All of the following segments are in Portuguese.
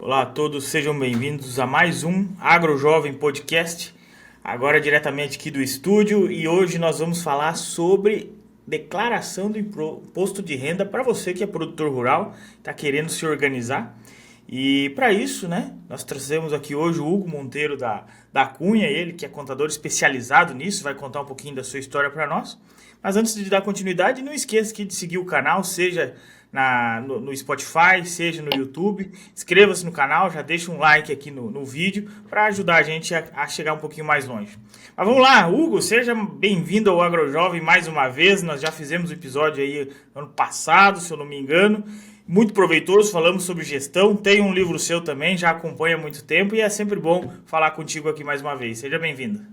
Olá a todos, sejam bem-vindos a mais um AgroJovem Podcast, agora diretamente aqui do estúdio, e hoje nós vamos falar sobre declaração do imposto de renda para você que é produtor rural, está querendo se organizar. E para isso, né, nós trazemos aqui hoje o Hugo Monteiro da Cunha, ele que é contador especializado nisso, vai contar um pouquinho da sua história para nós. Mas antes de dar continuidade, não esqueça aqui de seguir o canal, seja no Spotify, seja no YouTube. Inscreva-se no canal, já deixa um like aqui no vídeo para ajudar a gente a chegar um pouquinho mais longe. Mas vamos lá, Hugo, seja bem-vindo ao AgroJovem mais uma vez. Nós já fizemos o episódio aí ano passado, se eu não me engano. Muito proveitoso, falamos sobre gestão. Tem um livro seu também, já acompanha há muito tempo e é sempre bom falar contigo aqui mais uma vez. Seja bem-vindo.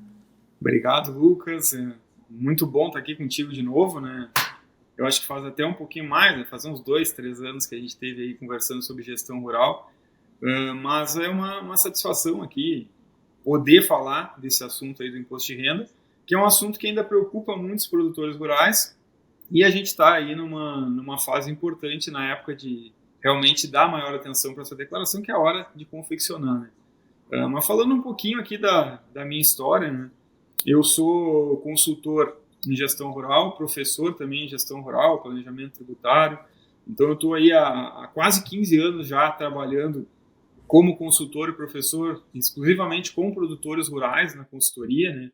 Obrigado, Lucas. É muito bom estar aqui contigo de novo, né? Eu acho que faz até um pouquinho mais, né? Faz uns 2, 3 anos que a gente esteve aí conversando sobre gestão rural, mas é uma satisfação aqui poder falar desse assunto aí do imposto de renda, que é um assunto que ainda preocupa muitos produtores rurais, e a gente está aí numa fase importante na época de realmente dar maior atenção para essa declaração, que é a hora de confeccionar, né? Mas falando um pouquinho aqui da minha história, né? Eu sou consultor em gestão rural, professor também em gestão rural, planejamento tributário. Então eu estou aí há quase 15 anos já trabalhando como consultor e professor exclusivamente com produtores rurais na consultoria, né?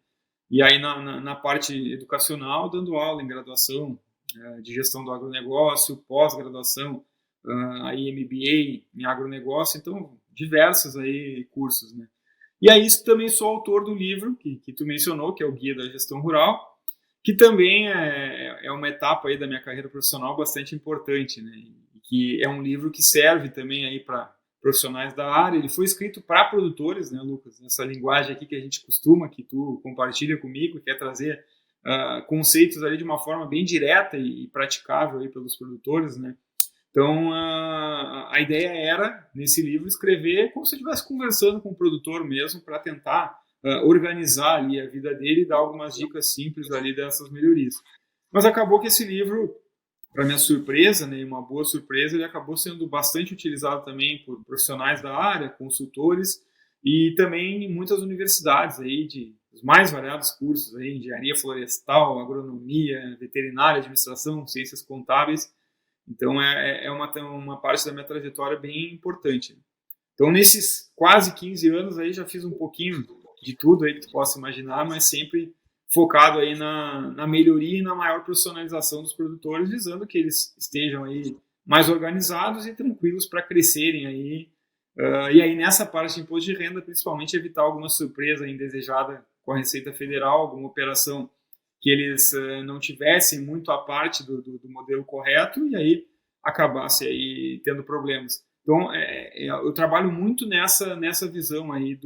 E aí na parte educacional, dando aula em graduação de gestão do agronegócio, pós-graduação, aí MBA em agronegócio, então diversos aí cursos, né? E aí também sou autor do livro que tu mencionou, que é o Guia da Gestão Rural, que também é uma etapa aí da minha carreira profissional bastante importante, né? E que é um livro que serve também aí para profissionais da área. Ele foi escrito para produtores, né, Lucas? Essa linguagem aqui que a gente costuma, que tu compartilha comigo, que é trazer conceitos ali de uma forma bem direta e praticável aí pelos produtores, né? Então, a ideia era, nesse livro, escrever como se eu estivesse conversando com o produtor mesmo, para tentar organizar ali a vida dele e dar algumas dicas simples ali dessas melhorias. Mas acabou que esse livro, para minha surpresa, né, uma boa surpresa, ele acabou sendo bastante utilizado também por profissionais da área, consultores, e também em muitas universidades aí, de os mais variados cursos, aí, engenharia florestal, agronomia, veterinária, administração, ciências contábeis. Então, é uma parte da minha trajetória bem importante. Então, nesses quase 15 anos aí, já fiz um pouquinho de tudo aí que tu possa imaginar, mas sempre focado aí na melhoria e na maior profissionalização dos produtores, visando que eles estejam aí mais organizados e tranquilos para crescerem aí. E aí, nessa parte de imposto de renda, principalmente evitar alguma surpresa indesejada com a Receita Federal, alguma operação que eles não tivessem muito a parte do modelo correto e aí acabasse aí tendo problemas. Então, eu trabalho muito nessa visão aí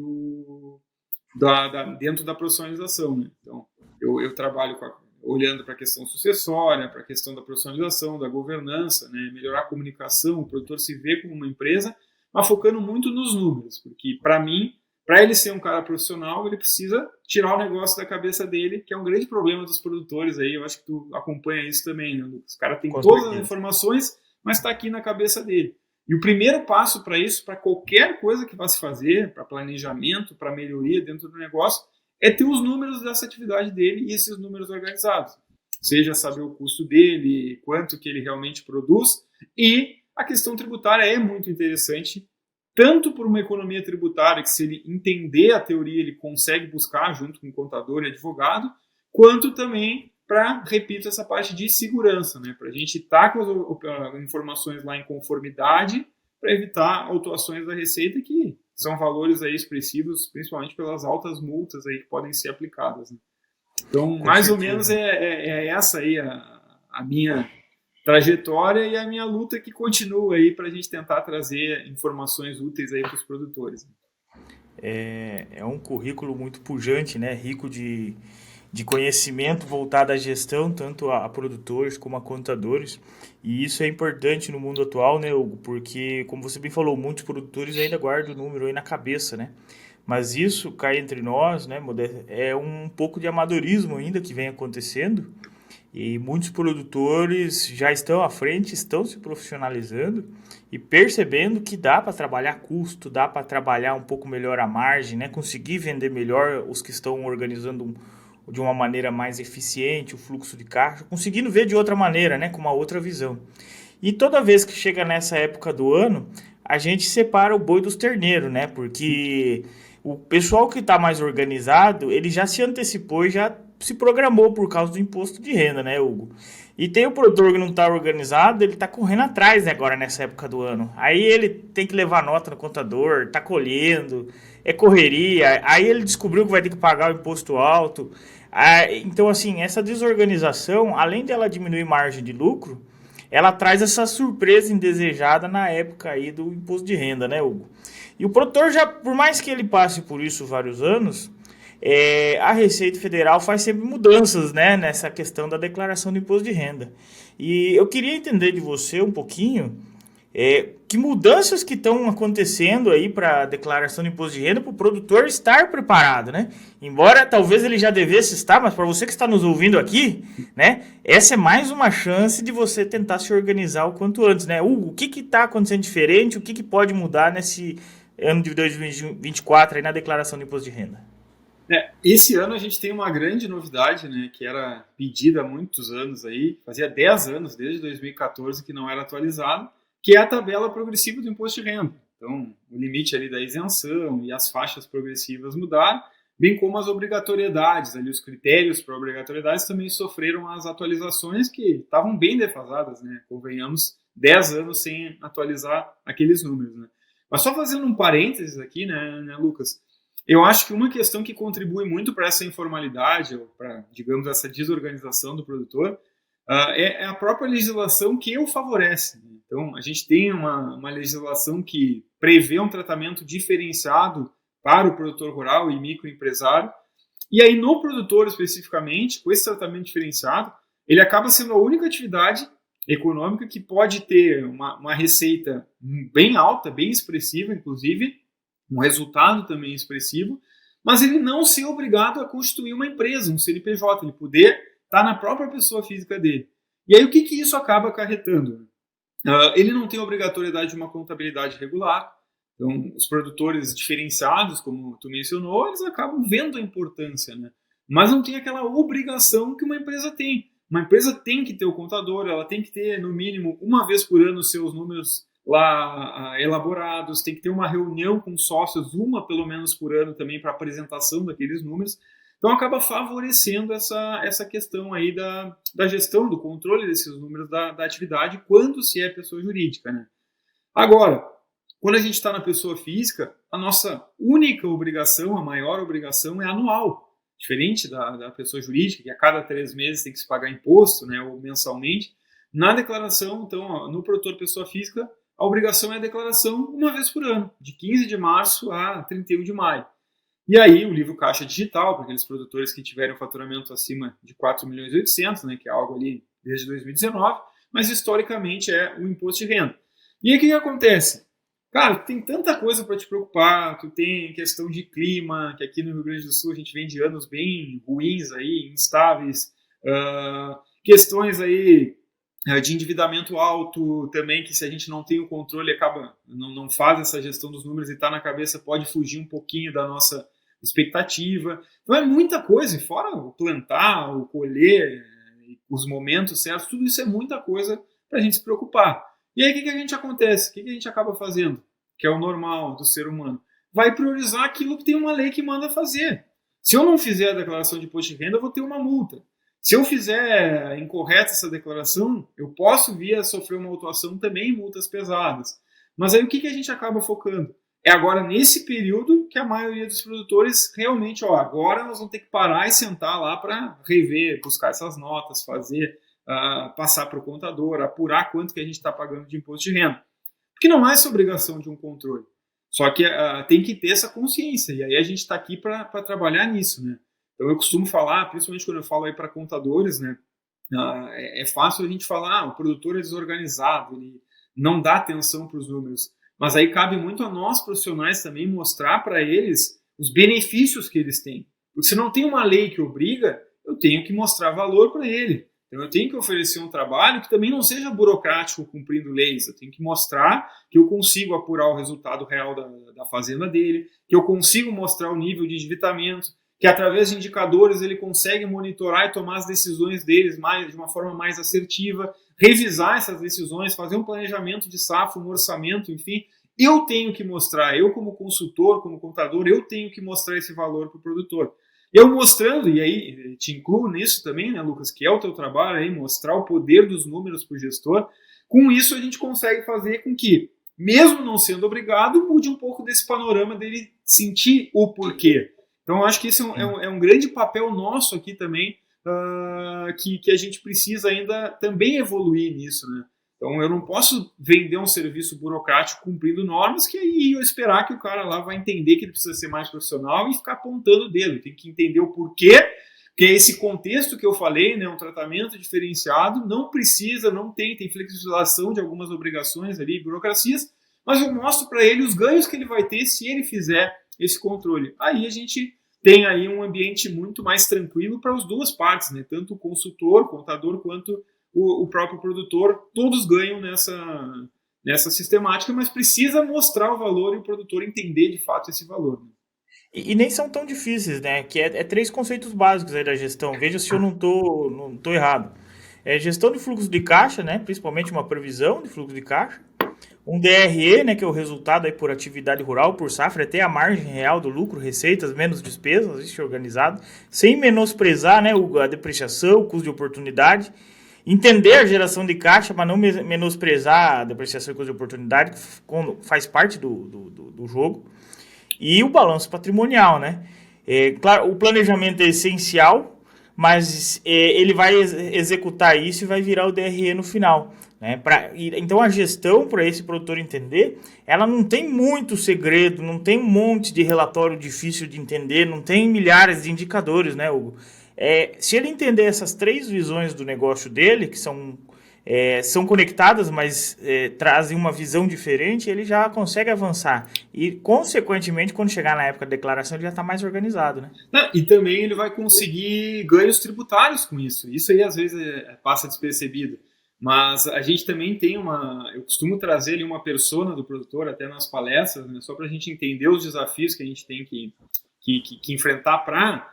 dentro da profissionalização, né? Então, eu trabalho olhando para a questão sucessória, para a questão da profissionalização, da governança, né? Melhorar a comunicação, o produtor se vê como uma empresa, mas focando muito nos números, porque para mim, para ele ser um cara profissional, ele precisa tirar o negócio da cabeça dele, que é um grande problema dos produtores aí. Eu acho que tu acompanha isso também, né, Lucas? O cara tem Com todas as certeza. informações, mas está aqui na cabeça dele. E o primeiro passo para isso, para qualquer coisa que vá se fazer, para planejamento, para melhoria dentro do negócio, é ter os números dessa atividade dele e esses números organizados. Seja saber o custo dele, quanto que ele realmente produz, e a questão tributária é muito interessante, tanto por uma economia tributária, que se ele entender a teoria, ele consegue buscar junto com contador e advogado, quanto também para, repito, essa parte de segurança, né? Para a gente estar com as informações lá em conformidade, para evitar autuações da Receita, que são valores aí expressivos, principalmente pelas altas multas aí que podem ser aplicadas, né? Então, Com mais ou menos certeza. é essa aí a minha trajetória e a minha luta que continua aí para a gente tentar trazer informações úteis aí para os produtores. É um currículo muito pujante, né? Rico de conhecimento voltado à gestão, tanto a produtores como a contadores. E isso é importante no mundo atual, né, Hugo? Porque, como você bem falou, muitos produtores ainda guardam o número aí na cabeça, né? Mas isso cai entre nós, né, é um pouco de amadorismo ainda que vem acontecendo. E muitos produtores já estão à frente, estão se profissionalizando e percebendo que dá para trabalhar custo, dá para trabalhar um pouco melhor a margem, né? Conseguir vender melhor os que estão organizando de uma maneira mais eficiente o fluxo de caixa, conseguindo ver de outra maneira, né? Com uma outra visão. E toda vez que chega nessa época do ano, a gente separa o boi dos terneiros, né? Porque o pessoal que está mais organizado, ele já se antecipou e já se programou por causa do imposto de renda, né, Hugo? E tem o produtor que não está organizado, ele está correndo atrás, né, agora nessa época do ano. Aí ele tem que levar nota no contador, tá colhendo, é correria. Aí ele descobriu que vai ter que pagar o imposto alto. Então, assim, essa desorganização, além dela diminuir margem de lucro, ela traz essa surpresa indesejada na época aí do imposto de renda, né, Hugo? E o produtor já, por mais que ele passe por isso vários anos, a Receita Federal faz sempre mudanças, né, nessa questão da declaração do imposto de renda. E eu queria entender de você um pouquinho que mudanças que estão acontecendo aí para a declaração do imposto de renda para o produtor estar preparado, né? Embora talvez ele já devesse estar, mas para você que está nos ouvindo aqui, né? Essa é mais uma chance de você tentar se organizar o quanto antes, né? Hugo, o que está acontecendo diferente? O que pode mudar nesse ano de 2024 aí na declaração do imposto de renda? Esse ano a gente tem uma grande novidade, né, que era pedida há muitos anos aí, fazia 10 anos, desde 2014, que não era atualizado, que é a tabela progressiva do imposto de renda. Então, o limite ali da isenção e as faixas progressivas mudaram, bem como as obrigatoriedades, ali os critérios para obrigatoriedades também sofreram as atualizações que estavam bem defasadas, né, convenhamos, 10 anos sem atualizar aqueles números, né. Mas só fazendo um parênteses aqui, né, Lucas, eu acho que uma questão que contribui muito para essa informalidade, ou para, digamos, essa desorganização do produtor, é a própria legislação que o favorece. Então, a gente tem uma legislação que prevê um tratamento diferenciado para o produtor rural e microempresário, e aí no produtor especificamente, com esse tratamento diferenciado, ele acaba sendo a única atividade econômica que pode ter uma receita bem alta, bem expressiva, inclusive, um resultado também expressivo, mas ele não ser obrigado a constituir uma empresa, um CNPJ, ele poder estar na própria pessoa física dele. E aí o que isso acaba acarretando? Ele não tem obrigatoriedade de uma contabilidade regular, então os produtores diferenciados, como tu mencionou, eles acabam vendo a importância, né? Mas não tem aquela obrigação que uma empresa tem. Uma empresa tem que ter o contador, ela tem que ter, no mínimo, uma vez por ano, os seus números lá elaborados, tem que ter uma reunião com sócios, uma pelo menos por ano também, para apresentação daqueles números. Então acaba favorecendo essa questão aí da gestão, do controle desses números da atividade, quando se é pessoa jurídica, né? Agora, quando a gente está na pessoa física, a nossa única obrigação, a maior obrigação é anual, diferente da pessoa jurídica, que a cada 3 meses tem que se pagar imposto, né, ou mensalmente. Na declaração, então, no produtor pessoa física, a obrigação é a declaração uma vez por ano, de 15 de março a 31 de maio. E aí o livro caixa digital, para aqueles produtores que tiverem um faturamento acima de 4.800.000, né, que é algo ali desde 2019, mas historicamente é o imposto de renda. E aí o que acontece? Cara, tem tanta coisa para te preocupar, tu tem questão de clima, que aqui no Rio Grande do Sul a gente vem de anos bem ruins aí, instáveis, questões aí de endividamento alto também, que se a gente não tem o controle, acaba, não faz essa gestão dos números e está na cabeça, pode fugir um pouquinho da nossa expectativa. Então é muita coisa, e fora o plantar, o colher, os momentos certos, tudo isso é muita coisa para a gente se preocupar. E aí o que a gente acontece? O que a gente acaba fazendo? Que é o normal do ser humano. Vai priorizar aquilo que tem uma lei que manda fazer. Se eu não fizer a declaração de imposto de renda, eu vou ter uma multa. Se eu fizer incorreta essa declaração, eu posso vir a sofrer uma autuação também, multas pesadas. Mas aí o que a gente acaba focando? É agora nesse período que a maioria dos produtores realmente, agora nós vamos ter que parar e sentar lá para rever, buscar essas notas, fazer, passar para o contador, apurar quanto que a gente está pagando de imposto de renda. Porque não há essa obrigação de um controle. Só que tem que ter essa consciência, e aí a gente está aqui para trabalhar nisso, né? Então eu costumo falar, principalmente quando eu falo aí para contadores, né? É fácil a gente falar, o produtor é desorganizado, ele não dá atenção para os números. Mas aí cabe muito a nós profissionais também mostrar para eles os benefícios que eles têm. Porque se não tem uma lei que obriga, eu tenho que mostrar valor para ele. Então eu tenho que oferecer um trabalho que também não seja burocrático cumprindo leis. Eu tenho que mostrar que eu consigo apurar o resultado real da fazenda dele, que eu consigo mostrar o nível de endividamento, que através de indicadores ele consegue monitorar e tomar as decisões deles de uma forma mais assertiva, revisar essas decisões, fazer um planejamento de safra, um orçamento, enfim. Eu tenho que mostrar, eu como consultor, como contador, eu tenho que mostrar esse valor para o produtor. Eu mostrando, e aí te incluo nisso também, né, Lucas, que é o teu trabalho aí, mostrar o poder dos números para o gestor. Com isso a gente consegue fazer com que, mesmo não sendo obrigado, mude um pouco desse panorama dele sentir o porquê. Então eu acho que isso é um grande papel nosso aqui também, que a gente precisa ainda também evoluir nisso, né? Então eu não posso vender um serviço burocrático cumprindo normas que aí eu esperar que o cara lá vai entender que ele precisa ser mais profissional e ficar apontando o dedo. Tem que entender o porquê, que é esse contexto que eu falei, né, um tratamento diferenciado, não precisa, não tem flexibilização de algumas obrigações ali, burocracias, mas eu mostro para ele os ganhos que ele vai ter se ele fizer esse controle. Aí a gente tem aí um ambiente muito mais tranquilo para as duas partes, né? Tanto o consultor, o contador, quanto o próprio produtor, todos ganham nessa sistemática, mas precisa mostrar o valor e o produtor entender de fato esse valor. Né? E nem são tão difíceis, né? Que é três conceitos básicos aí da gestão. Veja se eu não tô errado. É gestão de fluxo de caixa, né? Principalmente uma previsão de fluxo de caixa. Um DRE, né, que é o resultado aí por atividade rural, por safra, é ter a margem real do lucro, receitas, menos despesas, isso é organizado, sem menosprezar, né, a depreciação, o custo de oportunidade, entender a geração de caixa, mas não menosprezar a depreciação e custo de oportunidade, que faz parte do jogo, e o balanço patrimonial, né. Claro, o planejamento é essencial, mas ele vai executar isso e vai virar o DRE no final. Né? Então a gestão, para esse produtor entender, ela não tem muito segredo, não tem um monte de relatório difícil de entender, não tem milhares de indicadores, né, Hugo? Se ele entender essas três visões do negócio dele, que são conectadas, mas trazem uma visão diferente, ele já consegue avançar. E, consequentemente, quando chegar na época da declaração, ele já está mais organizado. Né? E também ele vai conseguir ganhos tributários com isso. Isso aí, às vezes, passa despercebido. Mas a gente também tem eu costumo trazer ali uma persona do produtor até nas palestras, né, só para a gente entender os desafios que a gente tem que enfrentar para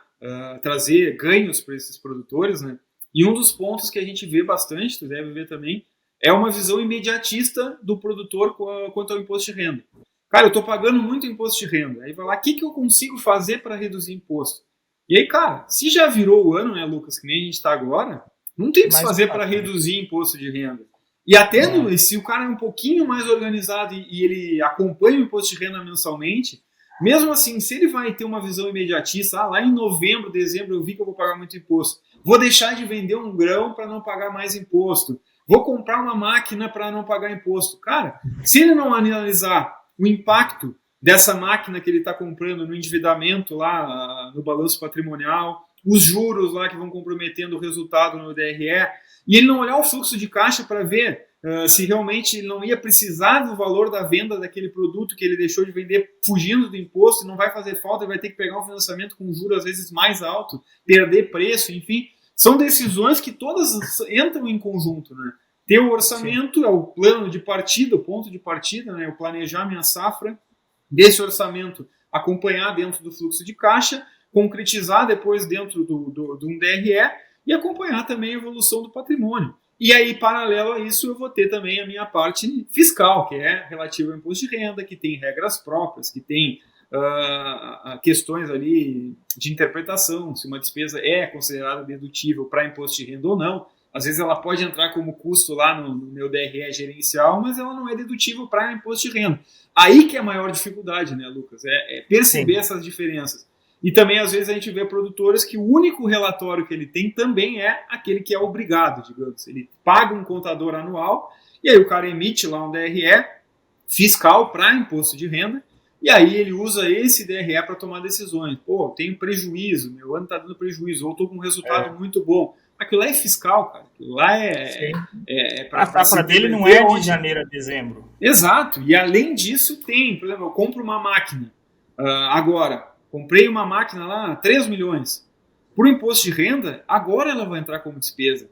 trazer ganhos para esses produtores, né? E um dos pontos que a gente vê bastante, tu deve ver também, é uma visão imediatista do produtor quanto ao imposto de renda. Cara, eu estou pagando muito imposto de renda. Aí vai lá, o que eu consigo fazer para reduzir imposto? E aí, cara, se já virou o ano, né, Lucas, que nem a gente está agora, não tem o que fazer para reduzir imposto de renda. E até se o cara é um pouquinho mais organizado e ele acompanha o imposto de renda mensalmente, mesmo assim, se ele vai ter uma visão imediatista, lá em novembro, dezembro, eu vi que eu vou pagar muito imposto, vou deixar de vender um grão para não pagar mais imposto, vou comprar uma máquina para não pagar imposto. Cara, se ele não analisar o impacto dessa máquina que ele está comprando no endividamento lá no balanço patrimonial, os juros lá que vão comprometendo o resultado no DRE, e ele não olhar o fluxo de caixa para ver se realmente ele não ia precisar do valor da venda daquele produto que ele deixou de vender fugindo do imposto, e não vai fazer falta, ele vai ter que pegar um financiamento com juros às vezes mais alto, perder preço, enfim. São decisões que todas entram em conjunto, né? Ter o orçamento Sim. É o plano de partida, o ponto de partida, né? Eu planejar minha safra, desse orçamento acompanhar dentro do fluxo de caixa, concretizar depois dentro de um DRE e acompanhar também a evolução do patrimônio. E aí, paralelo a isso, eu vou ter também a minha parte fiscal, que é relativa ao imposto de renda, que tem regras próprias, que tem questões ali de interpretação, se uma despesa é considerada dedutível para imposto de renda ou não. Às vezes ela pode entrar como custo lá no meu DRE gerencial, mas ela não é dedutível para imposto de renda. Aí que é a maior dificuldade, né, Lucas? É perceber Sim. essas diferenças. E também, às vezes, a gente vê produtores que o único relatório que ele tem também é aquele que é obrigado, digamos. Ele paga um contador anual e aí o cara emite lá um DRE fiscal para imposto de renda e aí ele usa esse DRE para tomar decisões. Pô, tenho prejuízo, meu ano está dando prejuízo, ou estou com um resultado muito bom. Aquilo lá é fiscal, cara. Aquilo lá a safra dele não é de janeiro a dezembro. Exato. E além disso tem, por exemplo, eu compro uma máquina agora. Comprei uma máquina lá, 3 milhões. Por imposto de renda, agora ela vai entrar como despesa.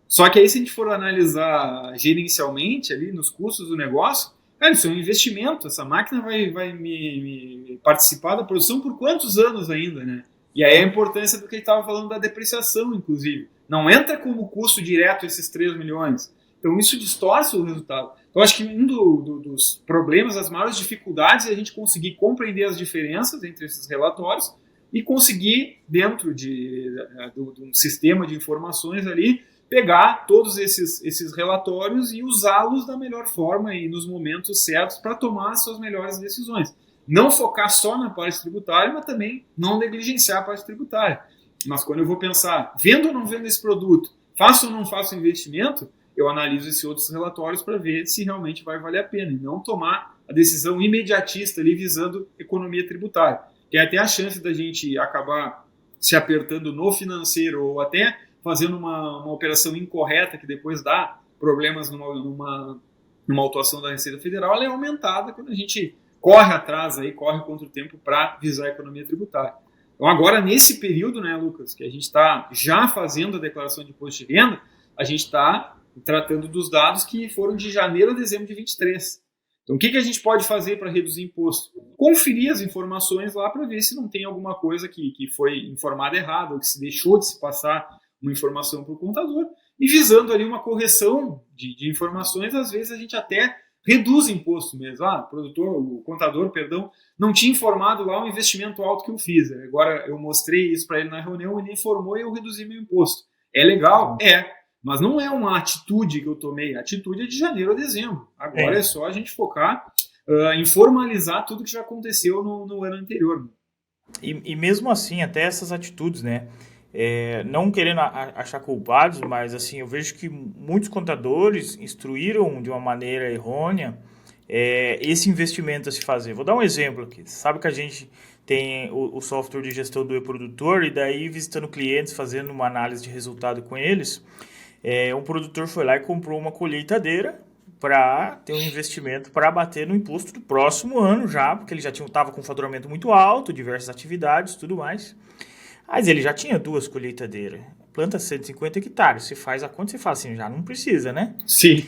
Só que aí, se a gente for analisar gerencialmente ali nos custos do negócio, cara, isso é um investimento. Essa máquina vai me participar da produção por quantos anos ainda, né? E aí a importância do que ele estava falando da depreciação, inclusive. Não entra como custo direto esses 3 milhões. Então isso distorce o resultado. Então acho que um dos problemas, as maiores dificuldades é a gente conseguir compreender as diferenças entre esses relatórios e conseguir, dentro de um sistema de informações ali, pegar todos esses relatórios e usá-los da melhor forma e nos momentos certos para tomar as suas melhores decisões. Não focar só na parte tributária, mas também não negligenciar a parte tributária. Mas quando eu vou pensar, vendo ou não vendo esse produto, faço ou não faço investimento, eu analiso esses outros relatórios para ver se realmente vai valer a pena e não tomar a decisão imediatista ali visando economia tributária. Tem até a chance da gente acabar se apertando no financeiro ou até fazendo uma operação incorreta que depois dá problemas numa autuação da Receita Federal, ela é aumentada quando a gente corre atrás, aí, corre contra o tempo para visar a economia tributária. Então agora, nesse período, né, Lucas, que a gente está já fazendo a declaração de imposto de renda, a gente está tratando dos dados que foram de janeiro a dezembro de 23. Então o que a gente pode fazer para reduzir imposto? Conferir as informações lá para ver se não tem alguma coisa que foi informada errada ou que se deixou de se passar uma informação para o contador, e visando ali uma correção de informações, às vezes a gente até reduz imposto mesmo. O contador, não tinha informado lá o investimento alto que eu fiz. Agora eu mostrei isso para ele na reunião, ele informou e eu reduzi meu imposto. É legal? É. Mas não é uma atitude que eu tomei. A atitude é de janeiro a dezembro. Agora é só a gente focar em formalizar tudo que já aconteceu no ano anterior. E mesmo assim, até essas atitudes, né? Não querendo achar culpados, mas assim, eu vejo que muitos contadores instruíram de uma maneira errônea esse investimento a se fazer. Vou dar um exemplo aqui. Você sabe que a gente tem o software de gestão do e-produtor e daí visitando clientes, fazendo uma análise de resultado com eles, um produtor foi lá e comprou uma colheitadeira para ter um investimento para bater no imposto do próximo ano já, porque ele já estava com um faturamento muito alto, diversas atividades, tudo mais. Mas ele já tinha 2 colheitadeiras, planta 150 hectares. Você faz a conta e você fala assim, já não precisa, né? Sim.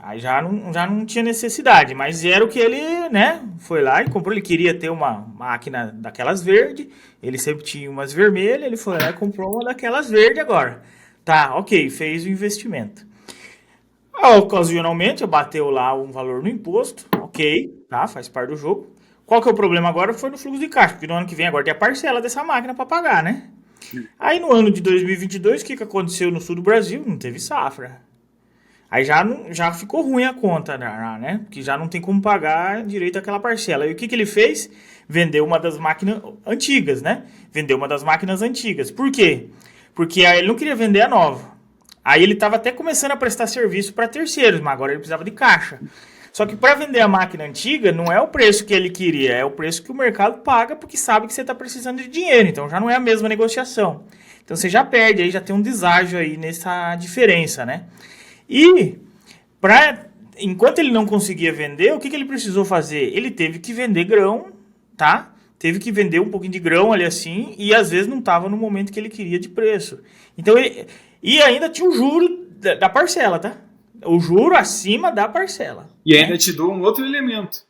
Aí já não tinha necessidade, mas era o que ele, né, foi lá e comprou. Ele queria ter uma máquina daquelas verdes, ele sempre tinha umas vermelhas, ele foi lá e comprou uma daquelas verdes agora. Tá, ok, fez o investimento. Ocasionalmente, bateu lá um valor no imposto, ok, tá, faz parte do jogo. Qual que é o problema agora? Foi no fluxo de caixa, porque no ano que vem agora tem a parcela dessa máquina para pagar, né? Aí no ano de 2022, o que aconteceu no sul do Brasil? Não teve safra. Aí já ficou ruim a conta, né? Porque já não tem como pagar direito aquela parcela. E o que ele fez? Vendeu uma das máquinas antigas, né? Vendeu uma das máquinas antigas. Por quê? Porque aí ele não queria vender a nova. Aí ele estava até começando a prestar serviço para terceiros, mas agora ele precisava de caixa. Só que para vender a máquina antiga, não é o preço que ele queria, é o preço que o mercado paga porque sabe que você está precisando de dinheiro. Então já não é a mesma negociação. Então você já perde, aí já tem um deságio aí nessa diferença, né? E enquanto ele não conseguia vender, o que ele precisou fazer? Ele teve que vender grão, tá? Teve que vender um pouquinho de grão ali assim, e às vezes não estava no momento que ele queria de preço. Então e ainda tinha o juro da parcela, tá? O juro acima da parcela. E ainda te dou um outro elemento.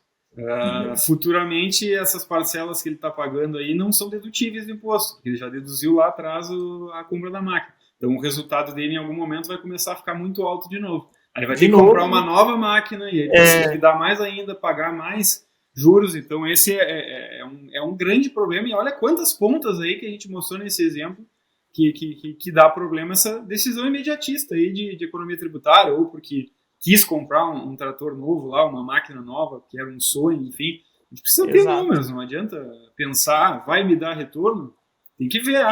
Futuramente, essas parcelas que ele está pagando aí não são dedutíveis do imposto. Ele já deduziu lá atrás a compra da máquina. Então, o resultado dele, em algum momento, vai começar a ficar muito alto de novo. Aí vai ter que comprar uma nova máquina e aí vai se endividar mais ainda, pagar mais juros. Então, esse é um grande problema. E olha quantas pontas aí que a gente mostrou nesse exemplo que dá problema essa decisão imediatista aí de economia tributária, ou porque quis comprar um trator novo lá, uma máquina nova, que era um sonho, enfim. A gente precisa ter números, não adianta pensar, vai me dar retorno, tem que ver.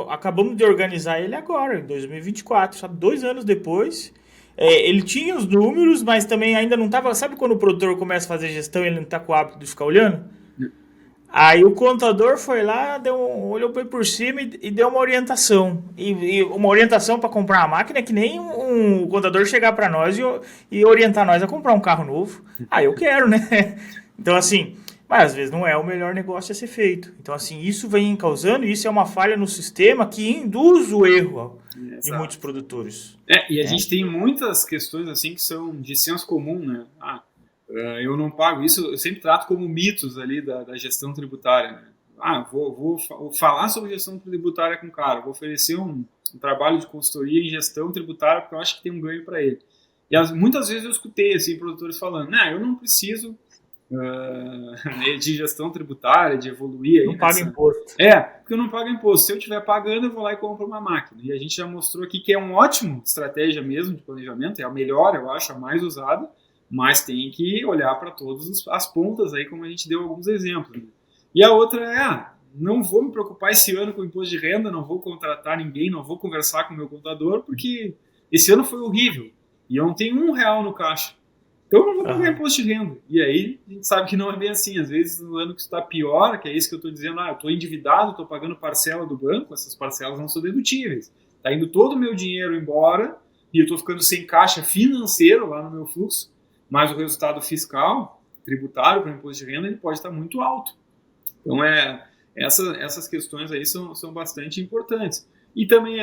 Acabamos de organizar ele agora, em 2024, sabe? 2 anos depois. Ele tinha os números, mas também ainda não estava... Sabe quando o produtor começa a fazer gestão e ele não está com o hábito de ficar olhando? Aí o contador foi lá, olhou por cima e deu uma orientação. E uma orientação para comprar uma máquina é que nem um contador chegar para nós e orientar nós a comprar um carro novo. Eu quero, né? Então assim, mas às vezes não é o melhor negócio a ser feito. Então, assim, isso vem causando, isso é uma falha no sistema que induz o erro de muitos Exato. produtores. E a gente tem muitas questões assim que são de senso comum, né? Eu não pago isso, eu sempre trato como mitos ali da gestão tributária, né? Vou falar sobre gestão tributária com o cara, vou oferecer um trabalho de consultoria em gestão tributária porque eu acho que tem um ganho para ele. E muitas vezes eu escutei assim, produtores falando, eu não preciso de gestão tributária, de evoluir aí Não paga nessa... imposto. Porque eu não pago imposto. Se eu estiver pagando, eu vou lá e compro uma máquina. E a gente já mostrou aqui que é uma ótima estratégia mesmo de planejamento, é a melhor, eu acho, a mais usada, mas tem que olhar para todas as pontas aí, como a gente deu alguns exemplos. Né? E a outra não vou me preocupar esse ano com o imposto de renda, não vou contratar ninguém, não vou conversar com o meu contador, porque esse ano foi horrível e eu não tenho R$1 no caixa. Então eu não vou pagar imposto de renda. E aí a gente sabe que não é bem assim. Às vezes no ano que está pior, que é isso que eu estou dizendo, eu estou endividado, estou pagando parcela do banco, essas parcelas não são dedutíveis. Está indo todo o meu dinheiro embora e eu estou ficando sem caixa financeiro lá no meu fluxo, mas o resultado fiscal, tributário para o imposto de renda, ele pode estar muito alto. Então essas questões aí são bastante importantes. E também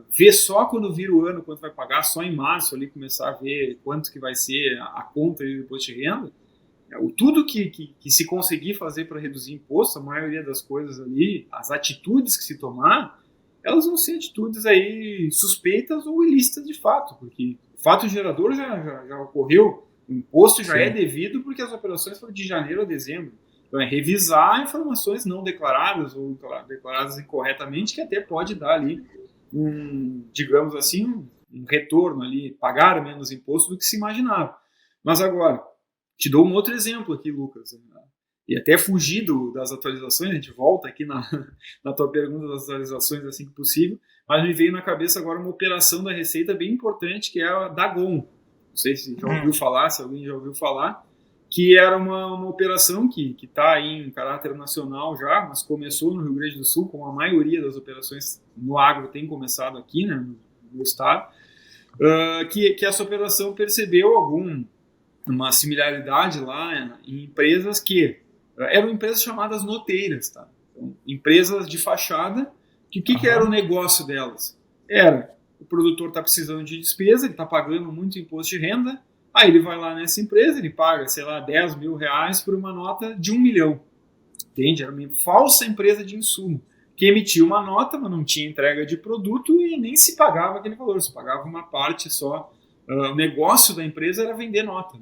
ver só quando vira o ano quanto vai pagar, só em março ali começar a ver quanto que vai ser a conta do imposto de renda. Tudo que se conseguir fazer para reduzir imposto, a maioria das coisas ali, as atitudes que se tomar, elas vão ser atitudes aí suspeitas ou ilícitas de fato, porque o fato gerador já ocorreu, o imposto já é devido porque as operações foram de janeiro a dezembro. Então é revisar informações não declaradas ou declaradas incorretamente, que até pode dar ali digamos assim, um retorno ali, pagar menos imposto do que se imaginava. Mas agora, te dou um outro exemplo aqui, Lucas, e até fugir das atualizações, a gente volta aqui na tua pergunta das atualizações assim que possível, mas me veio na cabeça agora uma operação da Receita bem importante, que é a Dagon. Não sei se já ouviu falar, se alguém já ouviu falar, que era uma operação que está aí em caráter nacional já, mas começou no Rio Grande do Sul, como a maioria das operações no agro tem começado aqui, né, no estado, que essa operação percebeu uma similaridade lá em empresas que eram empresas chamadas noteiras, tá? Então, empresas de fachada, que o que era o negócio delas? Era, o produtor está precisando de despesa, ele está pagando muito imposto de renda, aí ele vai lá nessa empresa, ele paga, sei lá, R$10 mil por uma nota de 1 milhão. Entende? Era uma falsa empresa de insumo, que emitia uma nota, mas não tinha entrega de produto e nem se pagava aquele valor, se pagava uma parte só. O negócio da empresa era vender nota.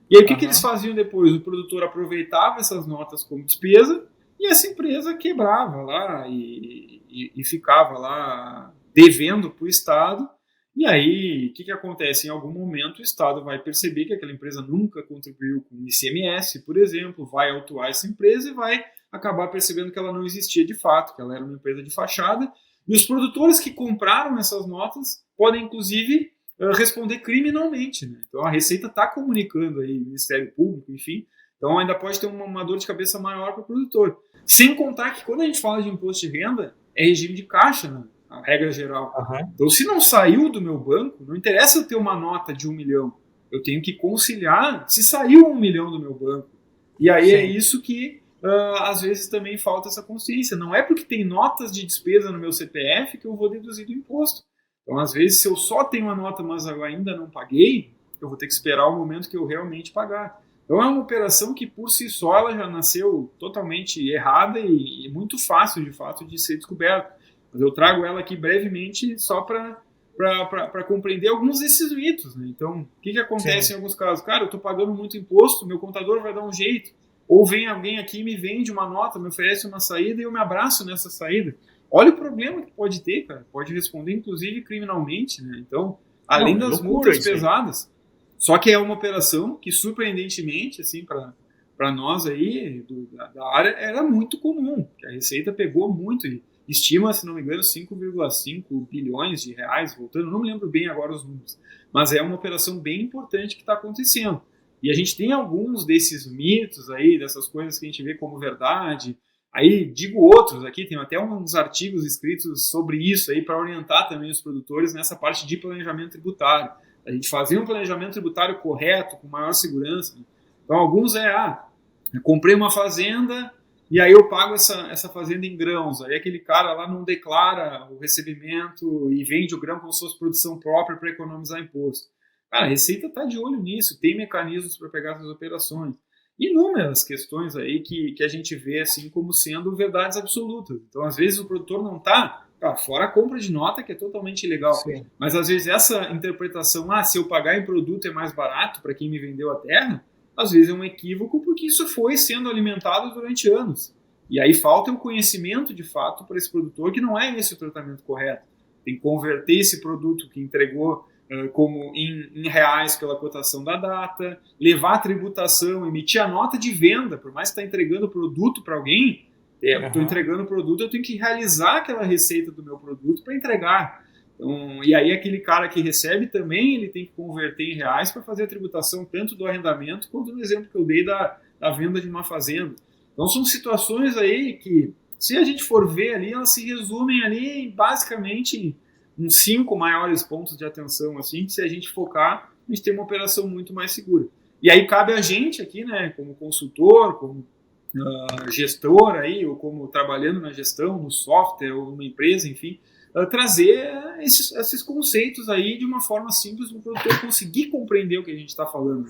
E aí o que eles faziam depois? O produtor aproveitava essas notas como despesa e essa empresa quebrava lá e ficava lá devendo para o Estado. E aí, o que acontece? Em algum momento o Estado vai perceber que aquela empresa nunca contribuiu com o ICMS, por exemplo, vai autuar essa empresa e vai acabar percebendo que ela não existia de fato, que ela era uma empresa de fachada. E os produtores que compraram essas notas podem, inclusive, responder criminalmente. Né? Então a Receita está comunicando aí, o Ministério Público, enfim. Então ainda pode ter uma dor de cabeça maior para o produtor. Sem contar que quando a gente fala de imposto de renda, é regime de caixa, né? A regra geral. Então, se não saiu do meu banco, não interessa eu ter uma nota de 1 milhão. Eu tenho que conciliar se saiu 1 milhão do meu banco. E aí é isso que, às vezes, também falta essa consciência. Não é porque tem notas de despesa no meu CPF que eu vou deduzir do imposto. Então, às vezes, se eu só tenho uma nota, mas eu ainda não paguei, eu vou ter que esperar o momento que eu realmente pagar. Então, é uma operação que, por si só, ela já nasceu totalmente errada e muito fácil, de fato, de ser descoberta. Mas eu trago ela aqui brevemente só para compreender alguns desses mitos. Né? Então, o que acontece em alguns casos? Cara, eu estou pagando muito imposto, meu contador vai dar um jeito. Ou vem alguém aqui e me vende uma nota, me oferece uma saída e eu me abraço nessa saída. Olha o problema que pode ter, cara. Pode responder, inclusive, criminalmente. Né? Então, além das multas pesadas. Só que é uma operação que, surpreendentemente, assim, para nós aí, da área, era muito comum. Que a Receita pegou muito e estima, se não me engano, 5,5 bilhões de reais, voltando, não me lembro bem agora os números, mas é uma operação bem importante que está acontecendo. E a gente tem alguns desses mitos aí, dessas coisas que a gente vê como verdade. Aí digo outros aqui, tem até uns artigos escritos sobre isso aí para orientar também os produtores nessa parte de planejamento tributário. A gente fazer um planejamento tributário correto, com maior segurança. Então alguns Eu comprei uma fazenda e aí eu pago essa fazenda em grãos. Aí aquele cara lá não declara o recebimento e vende o grão como se fosse produção própria para economizar imposto. Cara, a Receita está de olho nisso, tem mecanismos para pegar essas operações. Inúmeras questões aí que a gente vê assim como sendo verdades absolutas. Então, às vezes, o produtor não está, fora a compra de nota, que é totalmente ilegal. Sim. Mas, às vezes, essa interpretação, se eu pagar em produto é mais barato para quem me vendeu a terra, às vezes é um equívoco, porque isso foi sendo alimentado durante anos. E aí falta o conhecimento, de fato, para esse produtor, que não é esse o tratamento correto. Tem que converter esse produto que entregou como em reais pela cotação da data, levar a tributação, emitir a nota de venda, por mais que está entregando o produto para alguém, estou entregando o produto, eu tenho que realizar aquela receita do meu produto para entregar. Então, e aí aquele cara que recebe também, ele tem que converter em reais para fazer a tributação tanto do arrendamento quanto no exemplo que eu dei da venda de uma fazenda. Então são situações aí que, se a gente for ver ali, elas se resumem ali basicamente uns 5 maiores pontos de atenção, assim, que se a gente focar, a gente tem uma operação muito mais segura. E aí cabe a gente aqui, né, como consultor, como gestor aí, ou como trabalhando na gestão, no software, ou numa empresa, enfim, trazer esses conceitos aí de uma forma simples para o produtor conseguir compreender o que a gente está falando.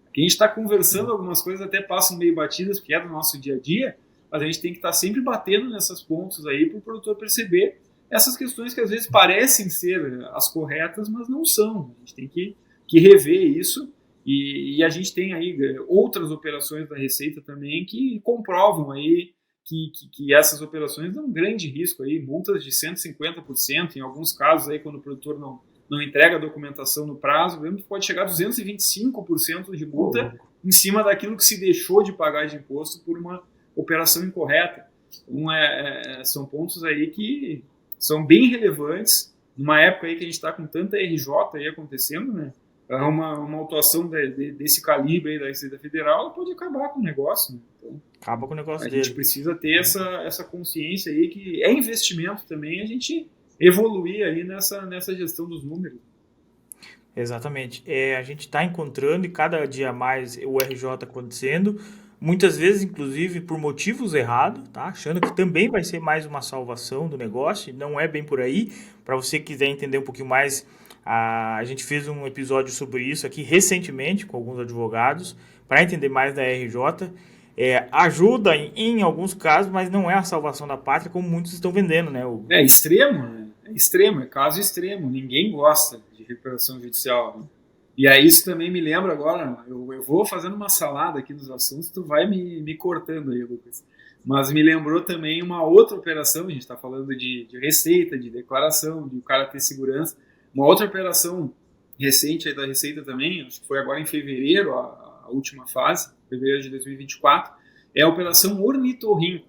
Aqui a gente está conversando, algumas coisas até passam meio batidas, porque é do nosso dia a dia, mas a gente tem que estar sempre batendo nessas pontos aí para o produtor perceber essas questões que às vezes parecem ser as corretas, mas não são. A gente tem que rever isso, e a gente tem aí outras operações da Receita também que comprovam aí que essas operações dão um grande risco aí, multas de 150%, em alguns casos aí quando o produtor não entrega a documentação no prazo, mesmo que pode chegar a 225% de multa em cima daquilo que se deixou de pagar de imposto por uma operação incorreta. Então, são pontos aí que são bem relevantes, numa época aí que a gente está com tanta RJ aí acontecendo, né? Uma autuação desse calibre aí da Receita Federal, ela pode acabar com o negócio, né? Então, acaba com o negócio dele. A gente precisa ter essa consciência aí que é investimento também, a gente evoluir aí nessa gestão dos números. Exatamente. A gente está encontrando e cada dia mais o RJ acontecendo, muitas vezes, inclusive, por motivos errados, tá? Achando que também vai ser mais uma salvação do negócio, não é bem por aí. Para você que quiser entender um pouquinho mais, a gente fez um episódio sobre isso aqui recentemente com alguns advogados, para entender mais da RJ. Ajuda em alguns casos, mas não é a salvação da pátria, como muitos estão vendendo, né? É extremo, né? É extremo, é caso extremo. Ninguém gosta de recuperação judicial, né? E aí isso também me lembra agora, eu vou fazendo uma salada aqui nos assuntos, tu vai me cortando aí, Lucas. Mas me lembrou também uma outra operação, a gente está falando de receita, de declaração, de o cara ter segurança. Uma outra operação recente aí da Receita também, acho que foi agora em fevereiro, a última fase, fevereiro de 2024, é a Operação Ornitorrinco.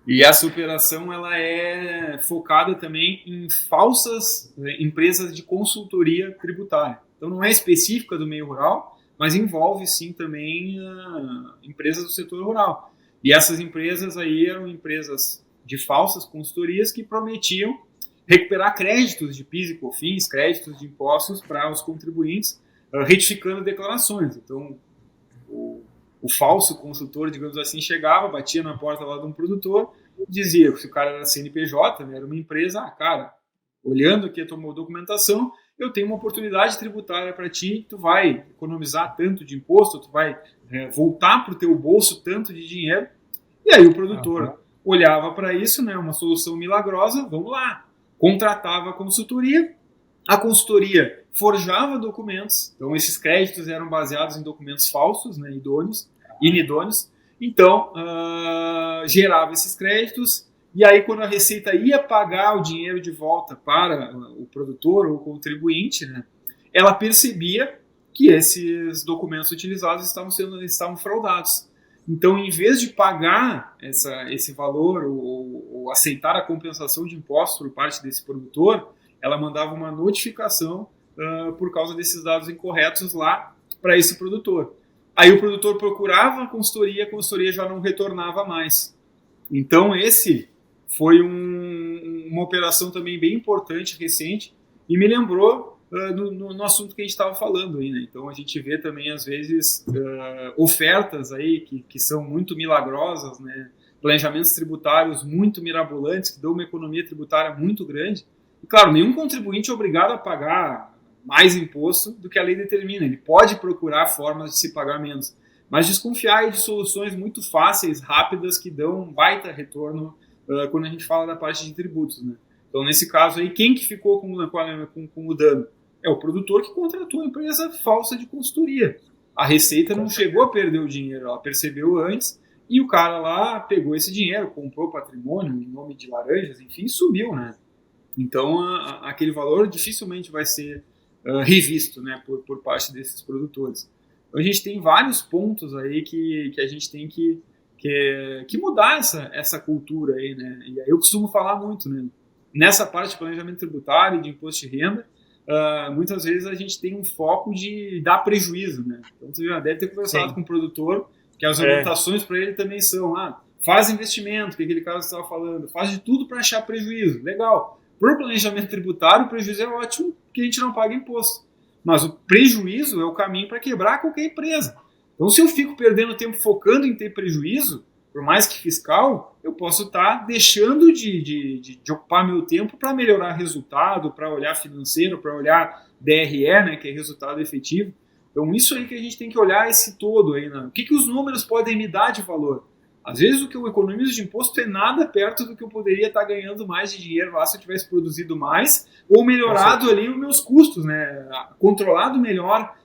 E essa operação ela é focada também em falsas empresas de consultoria tributária. Então não é específica do meio rural, mas envolve sim também empresas do setor rural. E essas empresas aí eram empresas de falsas consultorias que prometiam recuperar créditos de PIS e COFINS, créditos de impostos para os contribuintes, retificando declarações. Então o falso consultor, digamos assim, chegava, batia na porta lá de um produtor, dizia que se o cara era CNPJ, né, era uma empresa, cara, olhando aqui a tua documentação, eu tenho uma oportunidade tributária para ti, tu vai economizar tanto de imposto, tu vai voltar para o teu bolso tanto de dinheiro. E aí o produtor olhava para isso, né, uma solução milagrosa, vamos lá, contratava a consultoria forjava documentos, então esses créditos eram baseados em documentos falsos, né, inidôneos, então gerava esses créditos, e aí quando a Receita ia pagar o dinheiro de volta para o produtor ou o contribuinte, né, ela percebia que esses documentos utilizados estavam fraudados. Então, em vez de pagar esse valor ou aceitar a compensação de impostos por parte desse produtor, ela mandava uma notificação por causa desses dados incorretos lá para esse produtor. Aí o produtor procurava a consultoria já não retornava mais. Então esse foi uma operação também bem importante, recente, e me lembrou no assunto que a gente estava falando aí, né? Então a gente vê também às vezes ofertas aí que são muito milagrosas, né? Planejamentos tributários muito mirabolantes que dão uma economia tributária muito grande. E claro, nenhum contribuinte é obrigado a pagar mais imposto do que a lei determina. Ele pode procurar formas de se pagar menos, mas desconfiar de soluções muito fáceis, rápidas, que dão um baita retorno quando a gente fala da parte de tributos, né? Então, nesse caso aí, quem que ficou com o dano? É o produtor que contratou uma empresa falsa de consultoria. A Receita não chegou a perder o dinheiro, ela percebeu antes, e o cara lá pegou esse dinheiro, comprou patrimônio em nome de laranjas, enfim, sumiu, né? Então, aquele valor dificilmente vai ser revisto, né, por parte desses produtores. Então, a gente tem vários pontos aí que a gente tem que mudar essa cultura aí, né? E aí eu costumo falar muito, né? Nessa parte de planejamento tributário e de imposto de renda, muitas vezes a gente tem um foco de dar prejuízo, né? Então você já deve ter conversado com o produtor, que as orientações para ele também são, faz investimento, que aquele caso que você estava falando, faz de tudo para achar prejuízo, legal. Por planejamento tributário, o prejuízo é ótimo, porque a gente não paga imposto. Mas o prejuízo é o caminho para quebrar qualquer empresa. Então, se eu fico perdendo tempo focando em ter prejuízo, por mais que fiscal, eu posso estar deixando de ocupar meu tempo para melhorar resultado, para olhar financeiro, para olhar DRE, né, que é resultado efetivo. Então, isso aí que a gente tem que olhar esse todo aí, né? O que os números podem me dar de valor? Às vezes o que eu economizo de imposto é nada perto do que eu poderia estar ganhando mais de dinheiro lá se eu tivesse produzido mais ou melhorado ali os meus custos, né? Controlado melhor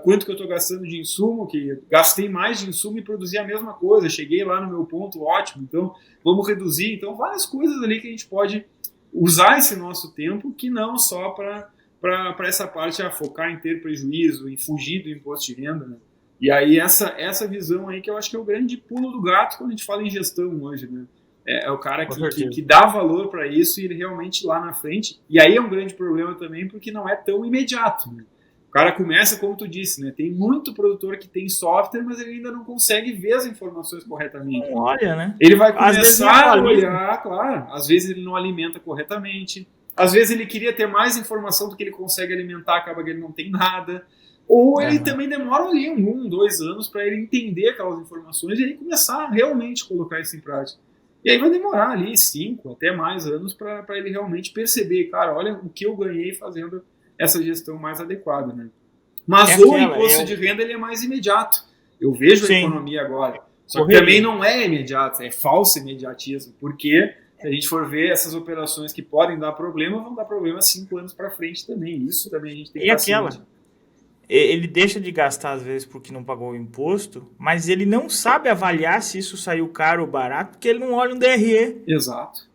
quanto que eu estou gastando de insumo, que gastei mais de insumo e produzi a mesma coisa, cheguei lá no meu ponto ótimo, então vamos reduzir. Então várias coisas ali que a gente pode usar esse nosso tempo, que não só para essa parte focar em ter prejuízo, em fugir do imposto de renda, né? E aí essa visão aí que eu acho que é o grande pulo do gato quando a gente fala em gestão hoje, né? É o cara que dá valor para isso e ele realmente lá na frente. E aí é um grande problema também porque não é tão imediato, né? O cara começa, como tu disse, né? Tem muito produtor que tem software, mas ele ainda não consegue ver as informações corretamente. Não olha, né? Ele vai começar a olhar, claro. Às vezes ele não alimenta corretamente. Às vezes ele queria ter mais informação do que ele consegue alimentar, acaba que ele não tem nada. Ou ele também demora ali 2 anos para ele entender aquelas informações e aí começar a realmente colocar isso em prática. E aí vai demorar ali 5 até mais anos para ele realmente perceber, cara, olha o que eu ganhei fazendo essa gestão mais adequada, né? Mas o imposto de renda ele é mais imediato. Eu vejo a economia agora. Só que também não é imediato, é falso imediatismo, porque se a gente for ver essas operações que podem dar problema, vão dar problema 5 anos para frente também. Isso também a gente tem que estar ele deixa de gastar às vezes porque não pagou o imposto, mas ele não sabe avaliar se isso saiu caro ou barato, porque ele não olha um DRE. Exato.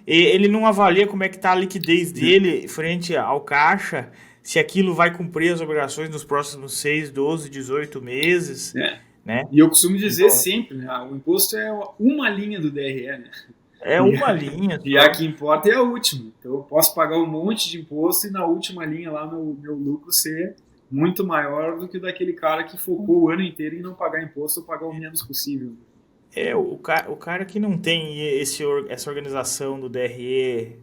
Ele não avalia como é que está a liquidez dele frente ao caixa, se aquilo vai cumprir as obrigações nos próximos 6, 12, 18 meses. Né? E eu costumo dizer sempre, né, o imposto é uma linha do DRE, né? É uma linha. E a que importa é a última. Então eu posso pagar um monte de imposto e na última linha lá meu lucro ser muito maior do que o daquele cara que focou o ano inteiro em não pagar imposto ou pagar o menos possível. O cara que não tem essa organização do DRE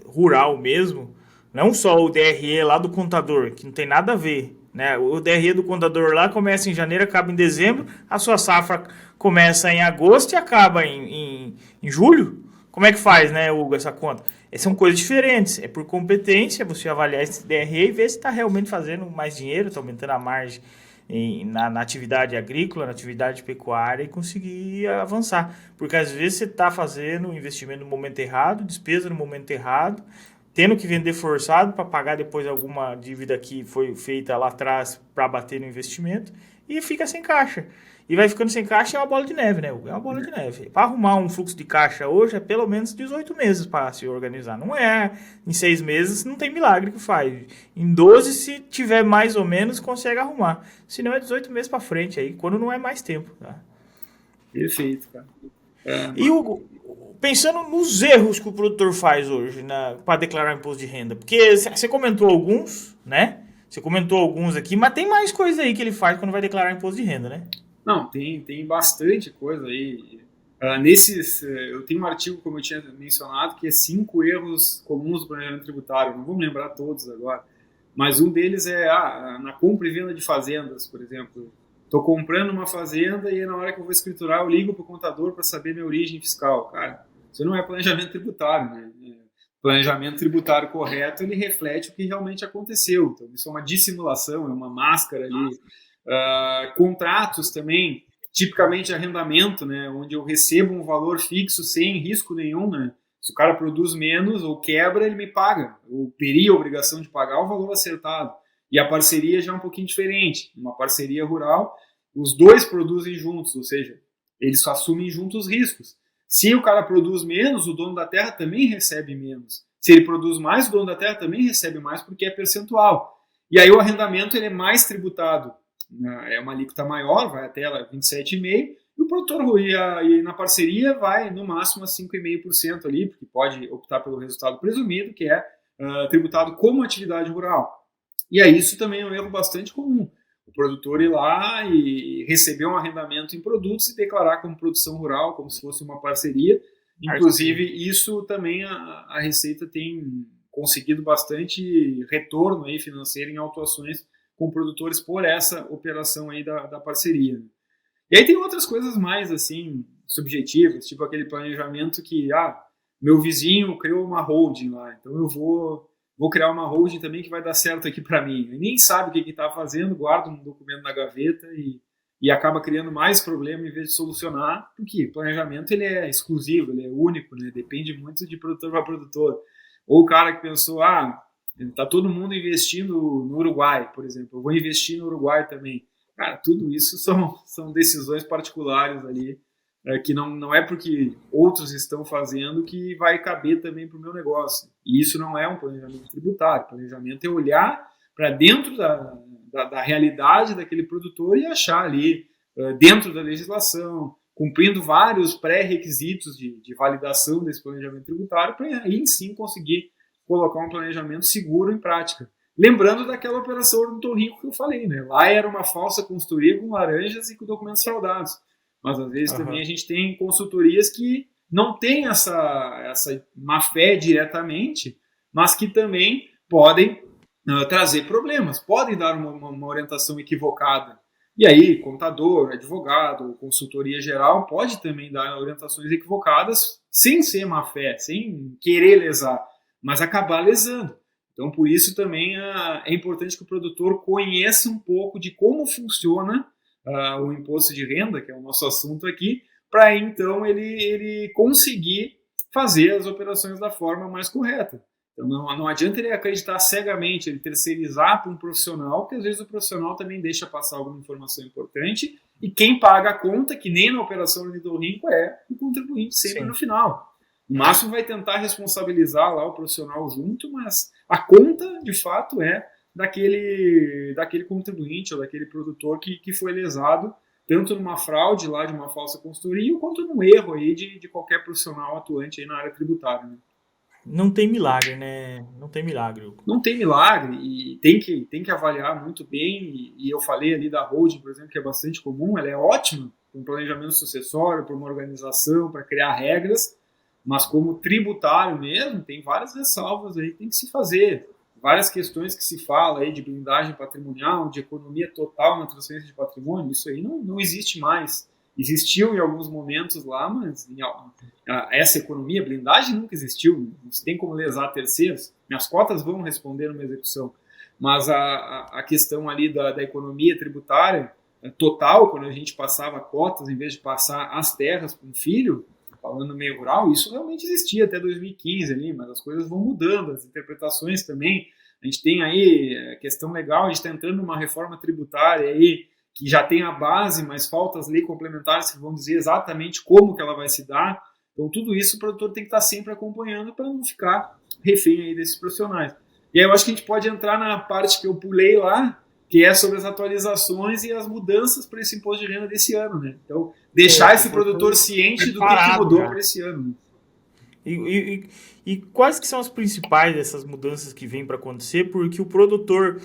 rural mesmo, não só o DRE lá do contador, que não tem nada a ver, né? O DRE do contador lá começa em janeiro, acaba em dezembro, a sua safra começa em agosto e acaba em julho. Como é que faz, né, Hugo, essa conta? São coisas diferentes, é por competência você avaliar esse DRE e ver se está realmente fazendo mais dinheiro, está aumentando a margem na atividade agrícola, na atividade pecuária e conseguir avançar. Porque às vezes você está fazendo um investimento no momento errado, despesa no momento errado, tendo que vender forçado para pagar depois alguma dívida que foi feita lá atrás para bater no investimento e fica sem caixa. E vai ficando sem caixa, é uma bola de neve, né? É uma bola de neve. Para arrumar um fluxo de caixa hoje é pelo menos 18 meses para se organizar. Não é em 6 meses, não tem milagre que faz. Em 12, se tiver mais ou menos, consegue arrumar. Se não, é 18 meses para frente aí, quando não é mais tempo. Tá? Perfeito, cara. E Hugo, pensando nos erros que o produtor faz hoje para declarar imposto de renda, porque você comentou alguns, né? Você comentou alguns aqui, mas tem mais coisa aí que ele faz quando vai declarar imposto de renda, né? Não, tem bastante coisa aí. Eu tenho um artigo, como eu tinha mencionado, que é 5 erros comuns do planejamento tributário. Não vou me lembrar todos agora, mas um deles é na compra e venda de fazendas, por exemplo. Estou comprando uma fazenda e na hora que eu vou escriturar eu ligo para o contador para saber minha origem fiscal. Cara, isso não é planejamento tributário, né? Planejamento tributário correto, ele reflete o que realmente aconteceu. Então, isso é uma dissimulação, é uma máscara ali. Contratos também, tipicamente arrendamento, né? Onde eu recebo um valor fixo sem risco nenhum, né? Se o cara produz menos ou quebra, ele me paga. Eu teria a obrigação de pagar o valor acertado. E a parceria já é um pouquinho diferente. Uma parceria rural, os dois produzem juntos, ou seja, eles assumem juntos os riscos. Se o cara produz menos, o dono da terra também recebe menos. Se ele produz mais, o dono da terra também recebe mais porque é percentual. E aí o arrendamento ele é mais tributado. É uma alíquota maior, vai até 27,5%, e o produtor e na parceria vai no máximo a 5,5% ali, porque pode optar pelo resultado presumido, que é tributado como atividade rural. E aí isso também é um erro bastante comum. O produtor ir lá e receber um arrendamento em produtos e declarar como produção rural, como se fosse uma parceria. Inclusive, isso também a Receita tem conseguido bastante retorno aí financeiro em autuações com produtores por essa operação aí da parceria. E aí tem outras coisas mais, assim, subjetivas, tipo aquele planejamento que, meu vizinho criou uma holding lá, então eu vou criar uma holding também que vai dar certo aqui para mim. Ele nem sabe o que está fazendo, guarda um documento na gaveta e acaba criando mais problema em vez de solucionar, porque o planejamento ele é exclusivo, ele é único, né? Depende muito de produtor para produtor. Ou o cara que pensou, está todo mundo investindo no Uruguai, por exemplo, eu vou investir no Uruguai também. Cara, tudo isso são decisões particulares ali, que não é porque outros estão fazendo que vai caber também para o meu negócio. E isso não é um planejamento tributário. Planejamento é olhar para dentro da realidade daquele produtor e achar ali, dentro da legislação, cumprindo vários pré-requisitos de validação desse planejamento tributário, para aí sim conseguir colocar um planejamento seguro em prática. Lembrando daquela operação ornitorrinco que eu falei, né? Lá era uma falsa consultoria com laranjas e com documentos fraudados. Mas às vezes também a gente tem consultorias que não têm essa má-fé diretamente, mas que também podem trazer problemas, podem dar uma orientação equivocada. E aí, contador, advogado, consultoria geral pode também dar orientações equivocadas sem ser má-fé, sem querer lesar, mas acabar lesando. Então, por isso também é importante que o produtor conheça um pouco de como funciona o imposto de renda, que é o nosso assunto aqui, para então ele conseguir fazer as operações da forma mais correta. Então, não adianta ele acreditar cegamente, ele terceirizar para um profissional, porque às vezes o profissional também deixa passar alguma informação importante, e quem paga a conta, que nem na operação ornitorrinco, é o contribuinte sempre no final. No máximo vai tentar responsabilizar lá o profissional junto, mas a conta, de fato, é daquele contribuinte ou daquele produtor que foi lesado, tanto numa fraude lá de uma falsa consultoria, quanto num erro aí de qualquer profissional atuante aí na área tributária, né? Não tem milagre, né? Não tem milagre. Não tem milagre e tem que avaliar muito bem. E eu falei ali da holding, por exemplo, que é bastante comum, ela é ótima para um planejamento sucessório, para uma organização, para criar regras, mas como tributário mesmo, tem várias ressalvas aí que tem que se fazer. Várias questões que se fala aí de blindagem patrimonial, de economia total na transferência de patrimônio, isso aí não existe mais. Existiu em alguns momentos lá, mas essa economia, blindagem nunca existiu. Não tem como lesar terceiros. Minhas cotas vão responder numa execução. Mas a questão ali da economia tributária total, quando a gente passava cotas em vez de passar as terras para um filho, falando no meio rural, isso realmente existia até 2015 ali, mas as coisas vão mudando, as interpretações também. A gente tem aí questão legal, a gente está entrando numa reforma tributária aí, que já tem a base, mas faltam as leis complementares que vão dizer exatamente como que ela vai se dar. Então, tudo isso o produtor tem que estar sempre acompanhando para não ficar refém aí desses profissionais. E aí eu acho que a gente pode entrar na parte que eu pulei lá, que é sobre as atualizações e as mudanças para esse imposto de renda desse ano, né? Então, deixar esse produtor ciente do que mudou para esse ano. E quais que são as principais dessas mudanças que vêm para acontecer? Porque o produtor,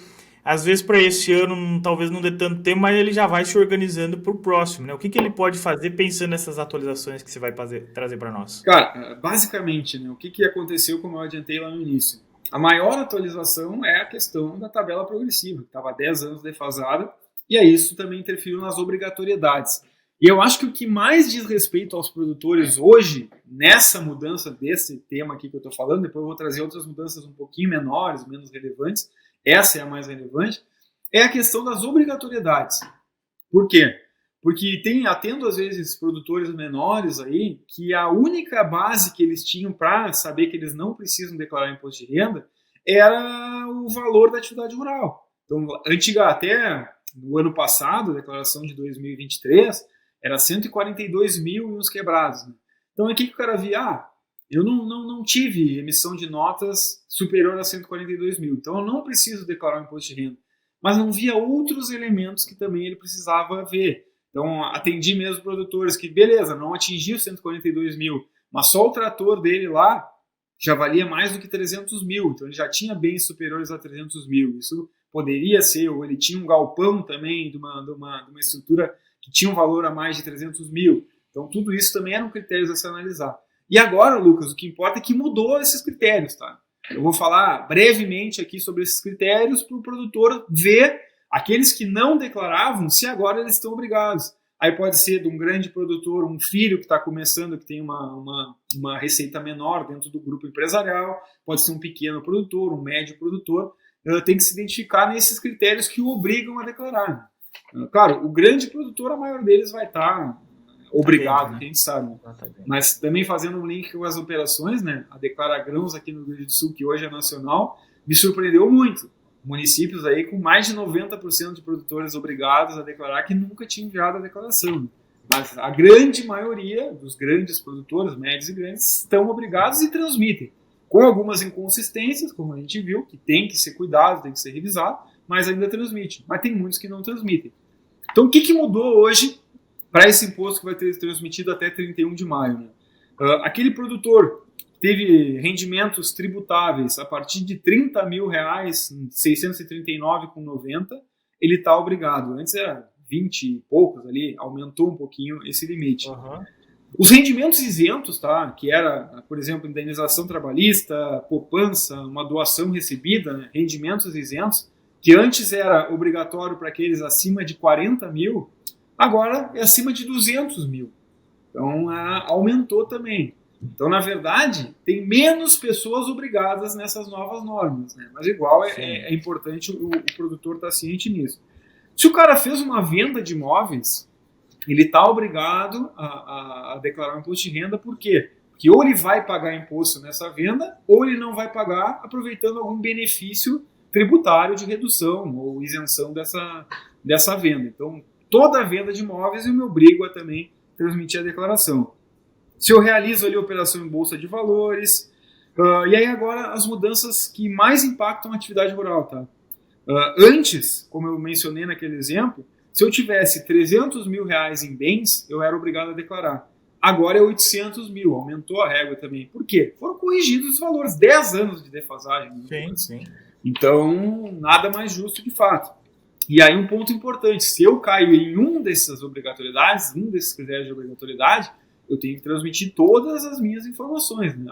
às vezes para esse ano talvez não dê tanto tempo, mas ele já vai se organizando para o próximo, né? O que que ele pode fazer pensando nessas atualizações que você vai trazer para nós? Cara, basicamente, né, o que aconteceu, como eu adiantei lá no início? A maior atualização é a questão da tabela progressiva, que estava há 10 anos defasada, e aí isso também interferiu nas obrigatoriedades. E eu acho que o que mais diz respeito aos produtores hoje, nessa mudança desse tema aqui que eu estou falando, depois eu vou trazer outras mudanças um pouquinho menores, menos relevantes, essa é a mais relevante, é a questão das obrigatoriedades. Por quê? Porque atendo às vezes produtores menores aí, que a única base que eles tinham para saber que eles não precisam declarar imposto de renda era o valor da atividade rural. Então, até no ano passado, a declaração de 2023, era 142 mil e uns quebrados. Né? Então, aqui que o cara via, eu não tive emissão de notas superior a 142 mil, então eu não preciso declarar o imposto de renda. Mas não via outros elementos que também ele precisava ver. Então, atendi mesmo produtores que, beleza, não atingiu 142 mil, mas só o trator dele lá já valia mais do que 300 mil. Então, ele já tinha bens superiores a 300 mil. Isso poderia ser, ou ele tinha um galpão também de uma estrutura que tinha um valor a mais de 300 mil. Então, tudo isso também eram critérios a se analisar. E agora, Lucas, o que importa é que mudou esses critérios, tá? Eu vou falar brevemente aqui sobre esses critérios para o produtor ver aqueles que não declaravam, se agora eles estão obrigados. Aí pode ser de um grande produtor, um filho que está começando, que tem uma receita menor dentro do grupo empresarial, pode ser um pequeno produtor, um médio produtor, tem que se identificar nesses critérios que o obrigam a declarar. Claro, o grande produtor, a maior deles vai estar obrigado, né? Quem sabe. Mas também fazendo um link com as operações, né? A Declara Grãos aqui no Rio Grande do Sul, que hoje é nacional, me surpreendeu muito. Municípios aí com mais de 90% de produtores obrigados a declarar que nunca tinham enviado a declaração. Mas a grande maioria dos grandes produtores, médios e grandes, estão obrigados e transmitem. Com algumas inconsistências, como a gente viu, que tem que ser cuidado, tem que ser revisado, mas ainda transmite. Mas tem muitos que não transmitem. Então o que mudou hoje para esse imposto que vai ter transmitido até 31 de maio? Né? Aquele produtor teve rendimentos tributáveis a partir de R$30 mil, 639,90, ele está obrigado. Antes era 20 e poucos ali, aumentou um pouquinho esse limite. Uhum. Os rendimentos isentos, tá? Que era, por exemplo, indenização trabalhista, poupança, uma doação recebida, né? Rendimentos isentos, que antes era obrigatório para aqueles acima de 40 mil, agora é acima de 200 mil. Então, aumentou também. Então, na verdade, tem menos pessoas obrigadas nessas novas normas, né? Mas igual é importante o produtor estar ciente nisso. Se o cara fez uma venda de imóveis, ele está obrigado a declarar um imposto de renda, por quê? Porque ou ele vai pagar imposto nessa venda, ou ele não vai pagar aproveitando algum benefício tributário de redução ou isenção dessa venda. Então, toda venda de imóveis eu me obrigo a também transmitir a declaração. Se eu realizo ali operação em bolsa de valores, e aí agora as mudanças que mais impactam a atividade rural, tá? Antes, como eu mencionei naquele exemplo, se eu tivesse 300 mil reais em bens, eu era obrigado a declarar. Agora é 800 mil, aumentou a régua também. Por quê? Foram corrigidos os valores, 10 anos de defasagem. Né? Sim. Então, nada mais justo de fato. E aí um ponto importante, se eu caio em um dessas obrigatoriedades, um desses critérios de obrigatoriedade, eu tenho que transmitir todas as minhas informações. Né?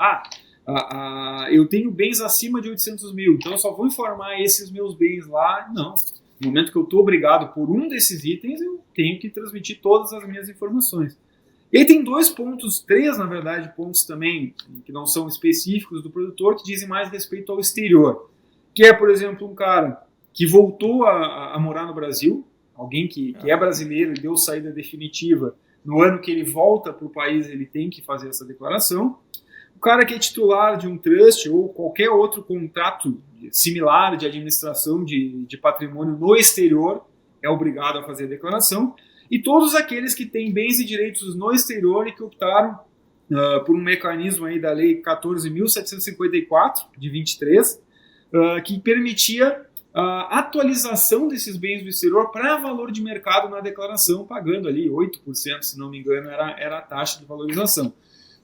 Eu tenho bens acima de 800 mil, então eu só vou informar esses meus bens lá. Não. No momento que eu estou obrigado por um desses itens, eu tenho que transmitir todas as minhas informações. E aí tem três, na verdade, pontos também, que não são específicos do produtor, que dizem mais respeito ao exterior. Que é, por exemplo, um cara que voltou a morar no Brasil, alguém que é brasileiro e deu saída definitiva. No ano que ele volta para o país, ele tem que fazer essa declaração. O cara que é titular de um trust ou qualquer outro contrato similar de administração de patrimônio no exterior é obrigado a fazer a declaração. E todos aqueles que têm bens e direitos no exterior e que optaram por um mecanismo aí da Lei 14.754, de 23, que permitia a atualização desses bens do exterior para valor de mercado na declaração, pagando ali 8%, se não me engano, era a taxa de valorização.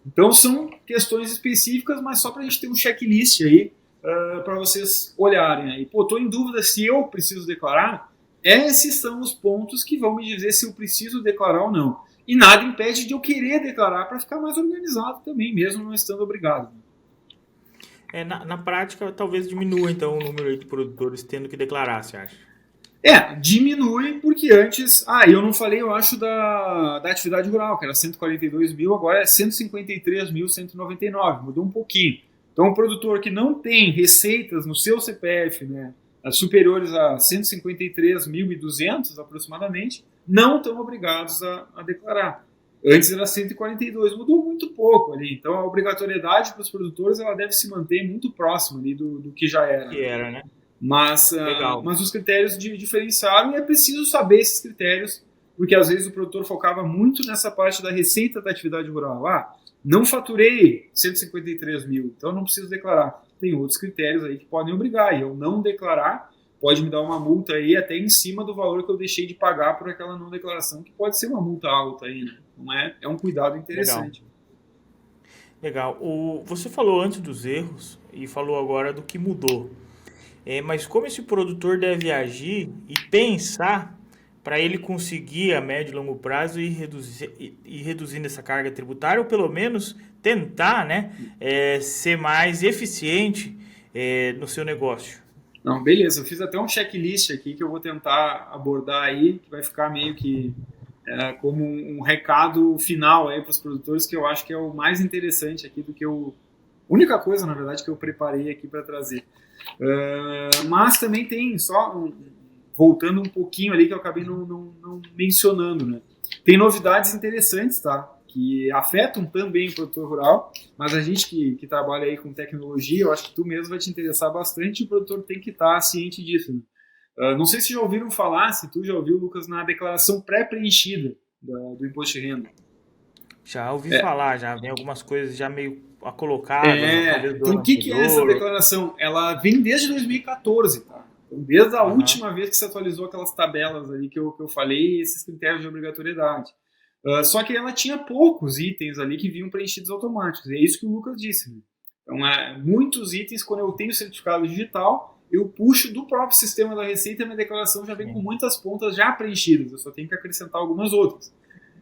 Então são questões específicas, mas só para a gente ter um checklist aí para vocês olharem aí. Pô, estou em dúvida se eu preciso declarar. Esses são os pontos que vão me dizer se eu preciso declarar ou não. E nada impede de eu querer declarar para ficar mais organizado também, mesmo não estando obrigado. Na prática, talvez diminua então o número de produtores tendo que declarar, você acha? Diminui porque antes... eu não falei, eu acho, da atividade rural, que era 142 mil, agora é 153.199, mudou um pouquinho. Então, o produtor que não tem receitas no seu CPF, né, superiores a 153.200 aproximadamente, não estão obrigados a declarar. Antes era 142, mudou muito pouco ali. Então, a obrigatoriedade para os produtores ela deve se manter muito próxima ali do que já era. Que era, né? Mas os critérios diferenciaram e é preciso saber esses critérios, porque às vezes o produtor focava muito nessa parte da receita da atividade rural. Não faturei 153 mil, então não preciso declarar. Tem outros critérios aí que podem obrigar, e eu não declarar pode me dar uma multa aí até em cima do valor que eu deixei de pagar por aquela não declaração, que pode ser uma multa alta aí, né? Não é? É um cuidado interessante. Legal. Você falou antes dos erros e falou agora do que mudou. Mas como esse produtor deve agir e pensar para ele conseguir a médio e longo prazo e reduzindo essa carga tributária, ou pelo menos tentar, né, ser mais eficiente no seu negócio? Não, beleza. Eu fiz até um checklist aqui que eu vou tentar abordar aí, que vai ficar meio que como um recado final aí para os produtores, que eu acho que é o mais interessante aqui do que eu... única coisa, na verdade, que eu preparei aqui para trazer. Mas também tem, voltando um pouquinho ali, que eu acabei não mencionando, né? Tem novidades interessantes, tá? Que afetam também o produtor rural, mas a gente que trabalha aí com tecnologia, eu acho que tu mesmo vai te interessar bastante e o produtor tem que estar ciente disso, né? Não sei se já ouviram falar, se tu já ouviu, Lucas, na declaração pré-preenchida do imposto de renda. Já ouvi falar, já vem algumas coisas já meio colocadas. Então, o que é essa declaração? Ela vem desde 2014, tá? Então, desde a última vez que se atualizou aquelas tabelas ali que eu falei, esses critérios de obrigatoriedade. Só que ela tinha poucos itens ali que vinham preenchidos automáticos. É isso que o Lucas disse, né? Então, muitos itens, quando eu tenho certificado digital, eu puxo do próprio sistema da Receita e a minha declaração já vem com muitas pontas já preenchidas. Eu só tenho que acrescentar algumas outras.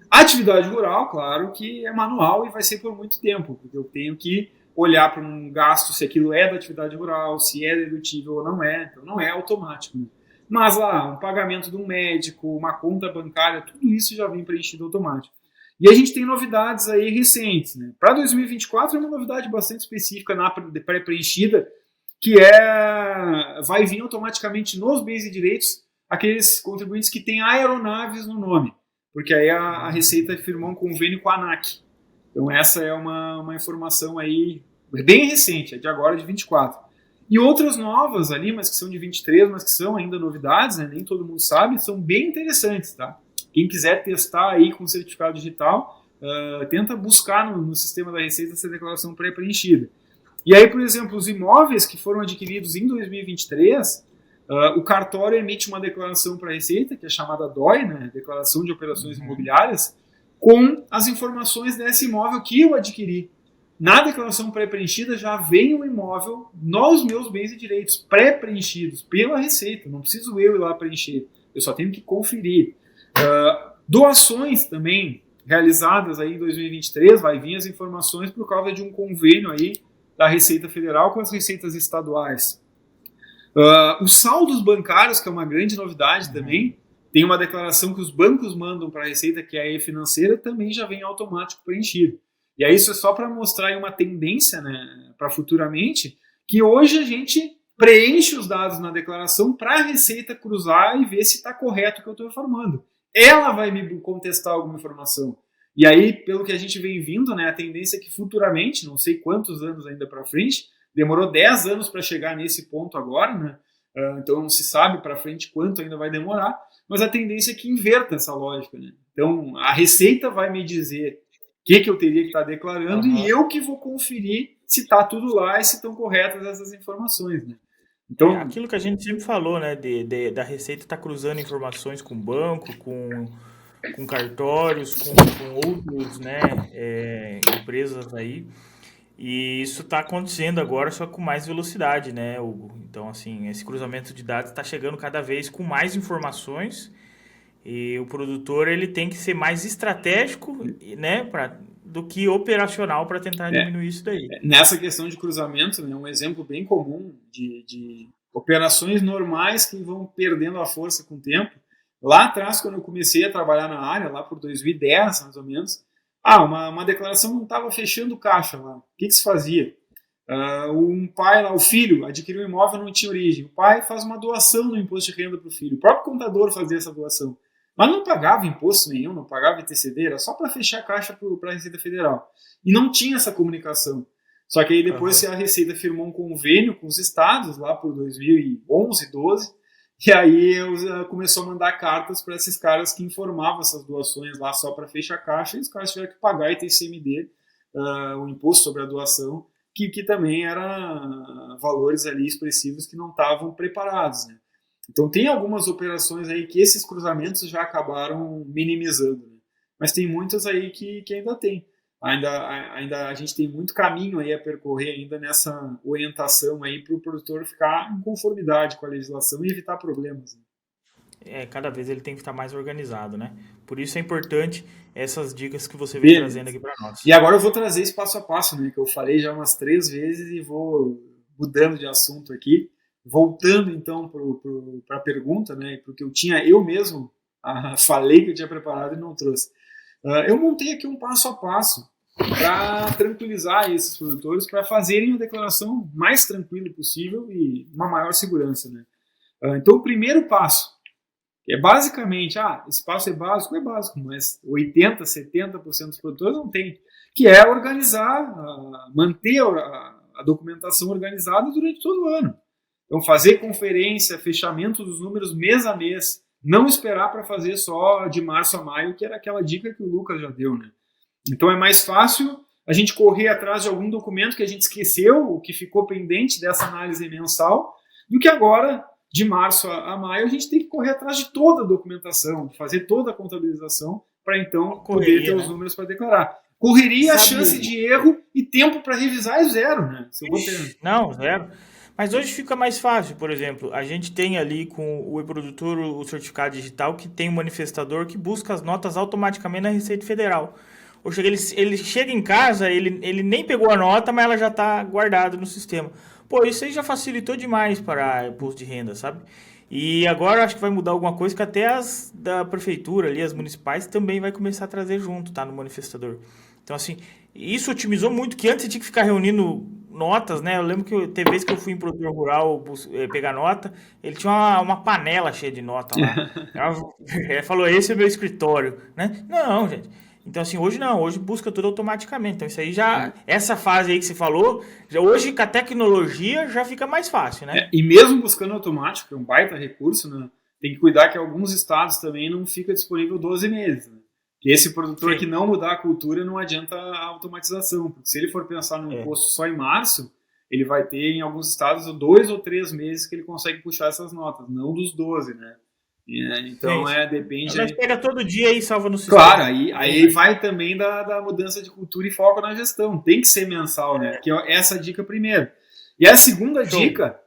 A atividade rural, claro que é manual e vai ser por muito tempo, porque eu tenho que olhar para um gasto se aquilo é da atividade rural, se é dedutível ou não é. Então, não é automático, né? Mas lá, um pagamento de um médico, uma conta bancária, tudo isso já vem preenchido automático. E a gente tem novidades aí recentes, né? Para 2024 é uma novidade bastante específica na pré-preenchida, que vai vir automaticamente nos bens e direitos aqueles contribuintes que têm aeronaves no nome, porque aí a Receita firmou um convênio com a ANAC. Então essa é uma informação aí bem recente, é de agora, de 24. E outras novas ali, mas que são de 23, mas que são ainda novidades, né? Nem todo mundo sabe, são bem interessantes, tá? Quem quiser testar aí com certificado digital, tenta buscar no sistema da Receita essa declaração pré-preenchida. E aí, por exemplo, os imóveis que foram adquiridos em 2023, o cartório emite uma declaração para a Receita, que é chamada DOI, né? Declaração de Operações Imobiliárias, com as informações desse imóvel que eu adquiri. Na declaração pré-preenchida já vem o imóvel nos meus bens e direitos pré-preenchidos pela Receita. Não preciso eu ir lá preencher, eu só tenho que conferir. Doações também realizadas aí em 2023, vai vir as informações por causa de um convênio aí da Receita Federal com as receitas estaduais. Os saldos bancários, que é uma grande novidade também, tem uma declaração que os bancos mandam para a Receita, que é a e-financeira, também já vem automático preenchido. E aí isso é só para mostrar uma tendência, né, para futuramente, que hoje a gente preenche os dados na declaração para a Receita cruzar e ver se está correto o que eu estou informando. Ela vai me contestar alguma informação. E aí, pelo que a gente vem vindo, né, a tendência é que futuramente, não sei quantos anos ainda para frente, demorou 10 anos para chegar nesse ponto agora, né? Então não se sabe para frente quanto ainda vai demorar, mas a tendência é que inverta essa lógica, né? Então a Receita vai me dizer o que eu teria que estar declarando e eu que vou conferir se está tudo lá e se estão corretas essas informações, né? Então, aquilo que a gente sempre falou, né, da Receita estar cruzando informações com banco, com cartórios, com outros, né, empresas aí. E isso está acontecendo agora, só com mais velocidade, né, Hugo? Então, assim, esse cruzamento de dados está chegando cada vez com mais informações e o produtor ele tem que ser mais estratégico, né, do que operacional para tentar É, diminuir isso daí. nessa questão de cruzamento, né, um exemplo bem comum de operações normais que vão perdendo a força com o tempo. Lá atrás, quando eu comecei a trabalhar na área, lá por 2010, mais ou menos, uma declaração não estava fechando caixa lá. O que se fazia? Um pai lá, o filho, adquiriu um imóvel, não tinha origem. O pai faz uma doação no imposto de renda para o filho. O próprio contador fazia essa doação. Mas não pagava imposto nenhum, não pagava ITCD, era só para fechar a caixa para a Receita Federal. E não tinha essa comunicação. Só que aí depois a Receita firmou um convênio com os estados, lá por 2011, 12, e aí começou a mandar cartas para esses caras que informavam essas doações lá só para fechar a caixa, e os caras tiveram que pagar ITCMD, o imposto sobre a doação, que também era valores ali expressivos que não estavam preparados, né? Então tem algumas operações aí que esses cruzamentos já acabaram minimizando, né? Mas tem muitas aí que ainda tem. Ainda a gente tem muito caminho aí a percorrer ainda nessa orientação aí para o produtor ficar em conformidade com a legislação e evitar problemas, né? Cada vez ele tem que estar mais organizado, né? Por isso é importante essas dicas que você vem Beleza. trazendo aqui para nós. E agora eu vou trazer esse passo a passo, né? Que eu falei já umas 3 vezes e vou mudando de assunto aqui. Voltando então para a pergunta, né? Porque eu mesmo falei que eu tinha preparado e não trouxe. Eu montei aqui um passo a passo para tranquilizar esses produtores para fazerem a declaração mais tranquila possível e uma maior segurança, né? Então o primeiro passo é basicamente, esse passo é básico, mas 80%, 70% dos produtores não tem, que é organizar, manter a documentação organizada durante todo o ano. Então, fazer conferência, fechamento dos números mês a mês, não esperar para fazer só de março a maio, que era aquela dica que o Lucas já deu, né? Então, é mais fácil a gente correr atrás de algum documento que a gente esqueceu, ou que ficou pendente dessa análise mensal, do que agora, de março a maio, a gente tem que correr atrás de toda a documentação, fazer toda a contabilização, para então poder ter os números para declarar. Correria, a chance de erro e tempo para revisar é zero, né? Se eu vou ter... Não, zero. Mas hoje fica mais fácil, por exemplo, a gente tem ali com o e-produtor o certificado digital que tem um manifestador que busca as notas automaticamente na Receita Federal. Ou seja, ele chega em casa, ele nem pegou a nota, mas ela já está guardada no sistema. Pô, isso aí já facilitou demais para imposto de renda, sabe? E agora acho que vai mudar alguma coisa que até as da prefeitura ali, as municipais, também vai começar a trazer junto, tá? No manifestador. Então, assim, isso otimizou muito, que antes você tinha que ficar reunindo notas, né? Eu lembro que teve vez que eu fui em produtor rural pegar nota, ele tinha uma panela cheia de nota lá. Ele falou, esse é meu escritório, né? Não, gente. Então, assim, hoje não, hoje busca tudo automaticamente. Então, isso aí já, essa fase aí que você falou, hoje com a tecnologia já fica mais fácil, né? E mesmo buscando automático, é um baita recurso, né? Tem que cuidar que alguns estados também não fica disponível 12 meses, né? Que esse produtor que não mudar a cultura não adianta a automatização, porque se ele for pensar no imposto só em março, ele vai ter em alguns estados 2 ou 3 meses que ele consegue puxar essas notas, não dos 12, né? Então depende. Mas pega todo dia e salva no sistema. Claro, aí vai também da mudança de cultura e foco na gestão. Tem que ser mensal, né? Que é essa dica primeiro. E a segunda dica,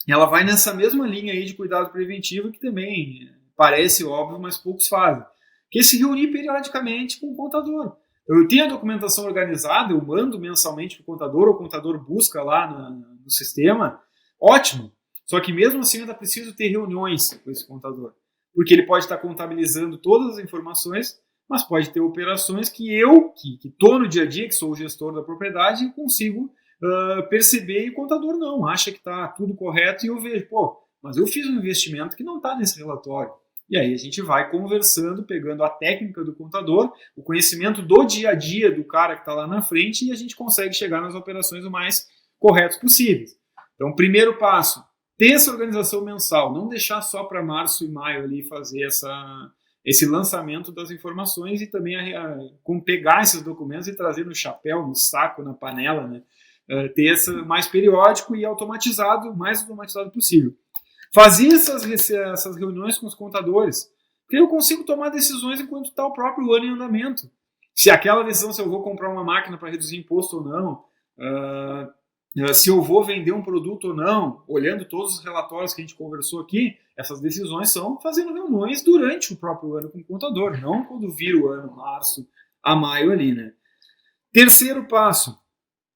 ela vai nessa mesma linha aí de cuidado preventivo, que também parece óbvio, mas poucos fazem. Que é se reunir periodicamente com o contador. Eu tenho a documentação organizada, eu mando mensalmente para o contador, ou o contador busca lá no sistema, ótimo. Só que mesmo assim eu ainda preciso ter reuniões com esse contador. Porque ele pode estar contabilizando todas as informações, mas pode ter operações que eu, que estou no dia a dia, que sou o gestor da propriedade, consigo perceber e o contador não, acha que está tudo correto e eu vejo, mas eu fiz um investimento que não está nesse relatório. E aí a gente vai conversando, pegando a técnica do contador, o conhecimento do dia a dia do cara que está lá na frente e a gente consegue chegar nas operações o mais corretos possíveis. Então, primeiro passo, ter essa organização mensal, não deixar só para março e maio ali fazer esse lançamento das informações e também pegar esses documentos e trazer no chapéu, no saco, na panela, né? Ter essa mais periódico e automatizado, o mais automatizado possível. Fazer essas reuniões com os contadores, porque eu consigo tomar decisões enquanto está o próprio ano em andamento. Se aquela decisão, se eu vou comprar uma máquina para reduzir imposto ou não, se eu vou vender um produto ou não, olhando todos os relatórios que a gente conversou aqui, essas decisões são fazendo reuniões durante o próprio ano com o contador, não quando vira o ano, março a maio ali, né? Terceiro passo,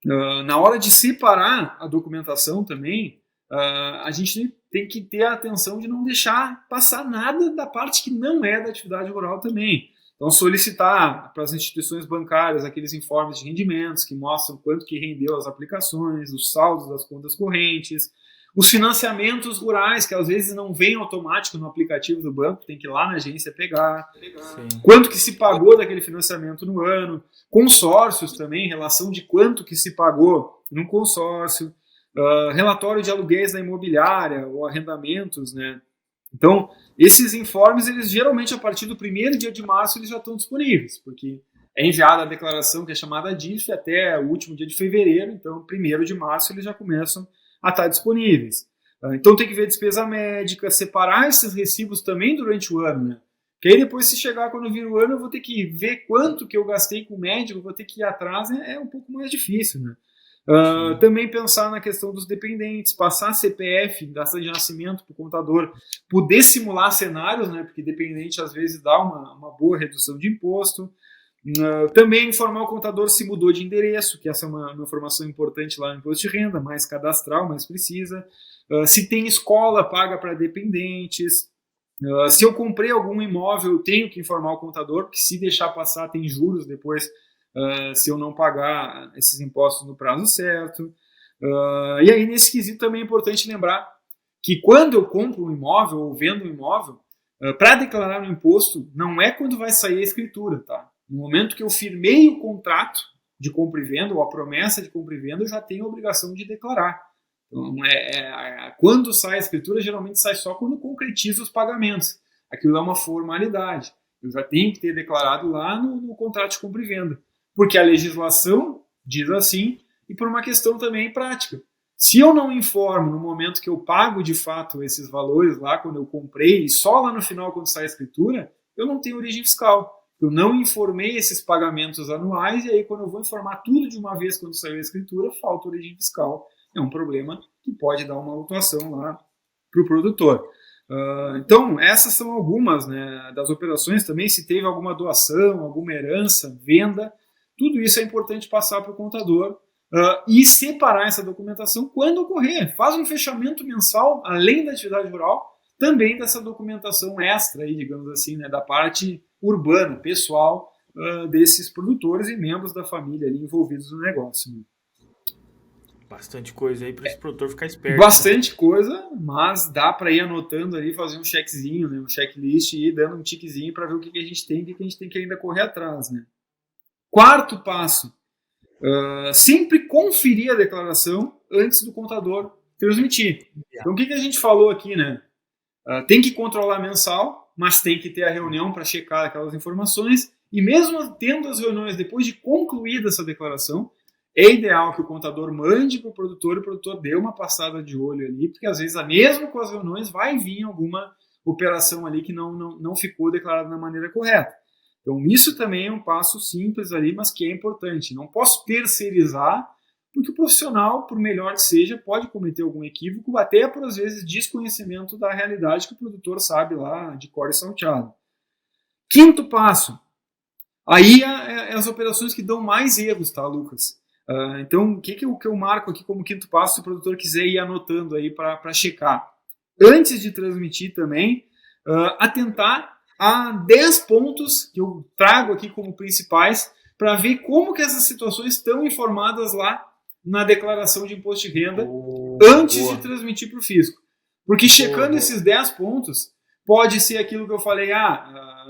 na hora de separar a documentação também, a gente tem que ter a atenção de não deixar passar nada da parte que não é da atividade rural também. Então, solicitar para as instituições bancárias aqueles informes de rendimentos que mostram quanto que rendeu as aplicações, os saldos das contas correntes, os financiamentos rurais, que às vezes não vem automático no aplicativo do banco, tem que ir lá na agência pegar. Quanto que se pagou daquele financiamento no ano, consórcios também, relação de quanto que se pagou num consórcio, relatório de aluguéis da imobiliária ou arrendamentos, né? Então, esses informes, eles geralmente a partir do primeiro dia de março eles já estão disponíveis, porque é enviada a declaração que é chamada DIF até o último dia de fevereiro, então 1º de março eles já começam a estar disponíveis. Então tem que ver despesa médica, separar esses recibos também durante o ano, né? Porque aí depois se chegar quando vir o ano eu vou ter que ver quanto que eu gastei com o médico, vou ter que ir atrás, né? É um pouco mais difícil, né? Também pensar na questão dos dependentes, passar CPF, data de nascimento para o contador, poder simular cenários, né, porque dependente às vezes dá uma boa redução de imposto. Também informar o contador se mudou de endereço, que essa é uma informação importante lá no imposto de renda, mais cadastral, mais precisa. Se tem escola paga para dependentes. Se eu comprei algum imóvel, eu tenho que informar o contador, porque se deixar passar tem juros depois, se eu não pagar esses impostos no prazo certo. E aí, nesse quesito, também é importante lembrar que quando eu compro um imóvel ou vendo um imóvel, para declarar o imposto, não é quando vai sair a escritura, tá? No momento que eu firmei o contrato de compra e venda, ou a promessa de compra e venda, eu já tenho a obrigação de declarar. Então, quando sai a escritura, geralmente sai só quando concretiza os pagamentos. Aquilo é uma formalidade. Eu já tenho que ter declarado lá no contrato de compra e venda. Porque a legislação diz assim, e por uma questão também prática. Se eu não informo no momento que eu pago de fato esses valores lá, quando eu comprei, e só lá no final, quando sai a escritura, eu não tenho origem fiscal. Eu não informei esses pagamentos anuais, e aí quando eu vou informar tudo de uma vez quando saiu a escritura, falta origem fiscal. É um problema que pode dar uma autuação lá para o produtor. Então, essas são algumas, né, das operações também. Se teve alguma doação, alguma herança, venda, tudo isso é importante passar para o contador e separar essa documentação quando ocorrer. Faz um fechamento mensal, além da atividade rural, também dessa documentação extra, aí, digamos assim, né, da parte urbana, pessoal, desses produtores e membros da família ali envolvidos no negócio. Né? Bastante coisa aí para esse produtor ficar esperto. Bastante coisa, mas dá para ir anotando ali, fazer um checkzinho, né, um checklist e ir dando um tiquezinho para ver o que a gente tem e o que a gente tem que ainda correr atrás. Né? Quarto passo, sempre conferir a declaração antes do contador transmitir. Então, o que a gente falou aqui, né? Tem que controlar mensal, mas tem que ter a reunião para checar aquelas informações, e mesmo tendo as reuniões depois de concluída essa declaração, é ideal que o contador mande para o produtor dê uma passada de olho ali, porque às vezes, mesmo com as reuniões, vai vir alguma operação ali que não ficou declarada da maneira correta. Então, isso também é um passo simples ali, mas que é importante. Não posso terceirizar, porque o profissional, por melhor que seja, pode cometer algum equívoco, até por, às vezes, desconhecimento da realidade que o produtor sabe lá de cor e salteado. Quinto passo. Aí é as operações que dão mais erros, tá, Lucas? Então, o que eu marco aqui como quinto passo, se o produtor quiser ir anotando aí para checar? Antes de transmitir também, atentar a 10 pontos que eu trago aqui como principais para ver como que essas situações estão informadas lá na declaração de imposto de renda antes de transmitir para o fisco. Porque checando esses 10 pontos, pode ser aquilo que eu falei,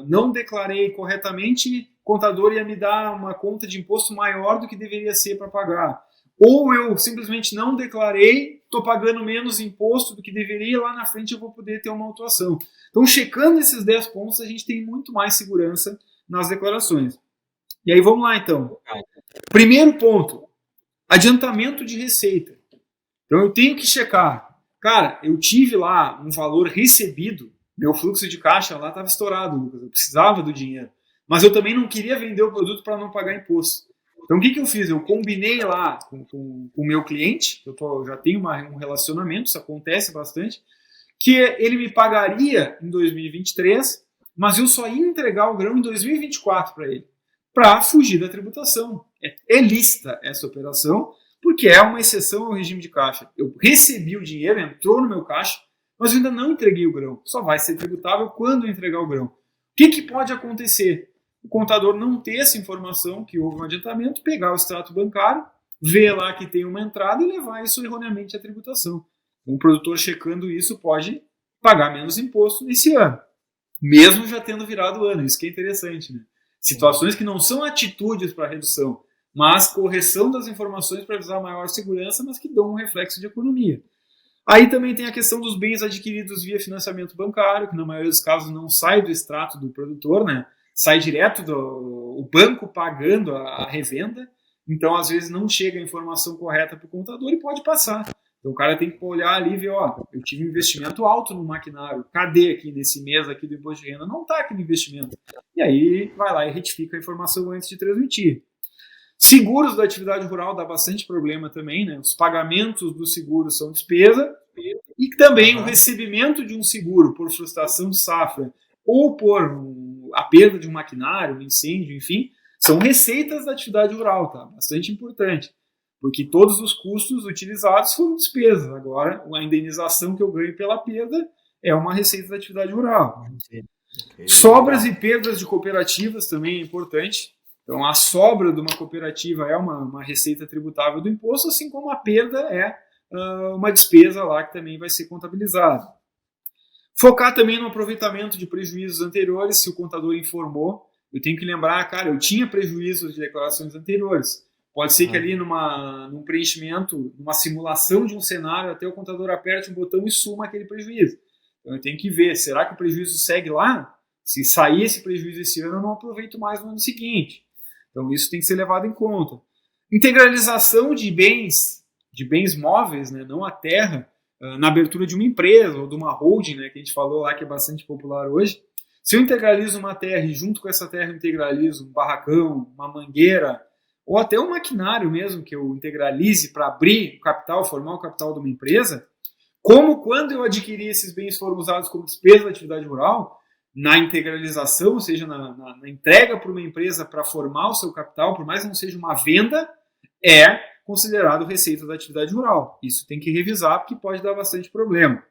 não declarei corretamente, o contador ia me dar uma conta de imposto maior do que deveria ser para pagar. Ou eu simplesmente não declarei, estou pagando menos imposto do que deveria, lá na frente eu vou poder ter uma autuação. Então, checando esses 10 pontos, a gente tem muito mais segurança nas declarações. E aí, vamos lá, então. Primeiro ponto, adiantamento de receita. Então, eu tenho que checar. Cara, eu tive lá um valor recebido, meu fluxo de caixa lá estava estourado, Lucas, eu precisava do dinheiro. Mas eu também não queria vender o produto para não pagar imposto. Então, o que eu fiz? Eu combinei lá com o meu cliente, eu já tenho um relacionamento, isso acontece bastante, que ele me pagaria em 2023, mas eu só ia entregar o grão em 2024 para ele, para fugir da tributação. É lícita essa operação, porque é uma exceção ao regime de caixa. Eu recebi o dinheiro, entrou no meu caixa, mas eu ainda não entreguei o grão. Só vai ser tributável quando eu entregar o grão. O que pode acontecer? O contador não ter essa informação que houve um adiantamento, pegar o extrato bancário, ver lá que tem uma entrada e levar isso erroneamente à tributação. Um produtor checando isso pode pagar menos imposto nesse ano, mesmo já tendo virado o ano. Isso que é interessante, né? Situações que não são atitudes para redução, mas correção das informações para visar maior segurança, mas que dão um reflexo de economia. Aí também tem a questão dos bens adquiridos via financiamento bancário, que na maioria dos casos não sai do extrato do produtor, né? Sai direto do banco pagando a revenda, então às vezes não chega a informação correta para o contador e pode passar. Então o cara tem que olhar ali e ver, eu tive um investimento alto no maquinário, cadê aqui nesse mês aqui do imposto de renda? Não está aqui no investimento. E aí vai lá e retifica a informação antes de transmitir. Seguros da atividade rural dá bastante problema também, né? Os pagamentos do seguro são despesa e também o recebimento de um seguro por frustração de safra ou por a perda de um maquinário, um incêndio, enfim, são receitas da atividade rural, tá? Bastante importante, porque todos os custos utilizados foram despesas. Agora, a indenização que eu ganho pela perda é uma receita da atividade rural. Sobras e perdas de cooperativas também é importante. Então, a sobra de uma cooperativa é uma receita tributável do imposto, assim como a perda é uma despesa lá que também vai ser contabilizada. Focar também no aproveitamento de prejuízos anteriores, se o contador informou. Eu tenho que lembrar, cara, eu tinha prejuízos de declarações anteriores. Pode ser que ali num preenchimento, numa simulação de um cenário, até o contador aperte um botão e suma aquele prejuízo. Então, eu tenho que ver, será que o prejuízo segue lá? Se sair esse prejuízo esse ano, eu não aproveito mais no ano seguinte. Então, isso tem que ser levado em conta. Integralização de bens móveis, né, não a terra, na abertura de uma empresa ou de uma holding, né, que a gente falou lá que é bastante popular hoje. Se eu integralizo uma terra e junto com essa terra eu integralizo um barracão, uma mangueira, ou até um maquinário mesmo que eu integralize para abrir o capital, formar o capital de uma empresa, como quando eu adquiri esses bens foram usados como despesa da atividade rural, na integralização, ou seja, na entrega para uma empresa para formar o seu capital, por mais que não seja uma venda, é considerado receita da atividade rural. Isso tem que revisar, porque pode dar bastante problema.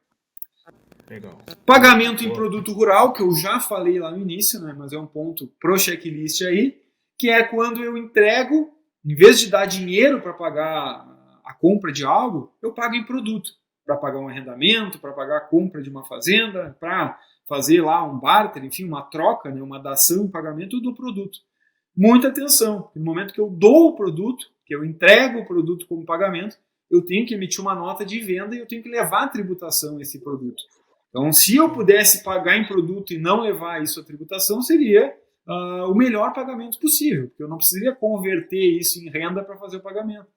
Legal. Pagamento em produto rural, que eu já falei lá no início, né, mas é um ponto pro checklist aí, que é quando eu entrego, em vez de dar dinheiro para pagar a compra de algo, eu pago em produto, para pagar um arrendamento, para pagar a compra de uma fazenda, para fazer lá um barter, enfim, uma troca, né, uma dação em pagamento do produto. Muita atenção, no momento que eu dou o produto, que eu entrego o produto como pagamento, eu tenho que emitir uma nota de venda e eu tenho que levar a tributação a esse produto. Então, se eu pudesse pagar em produto e não levar isso à tributação, seria o melhor pagamento possível, porque eu não precisaria converter isso em renda para fazer o pagamento.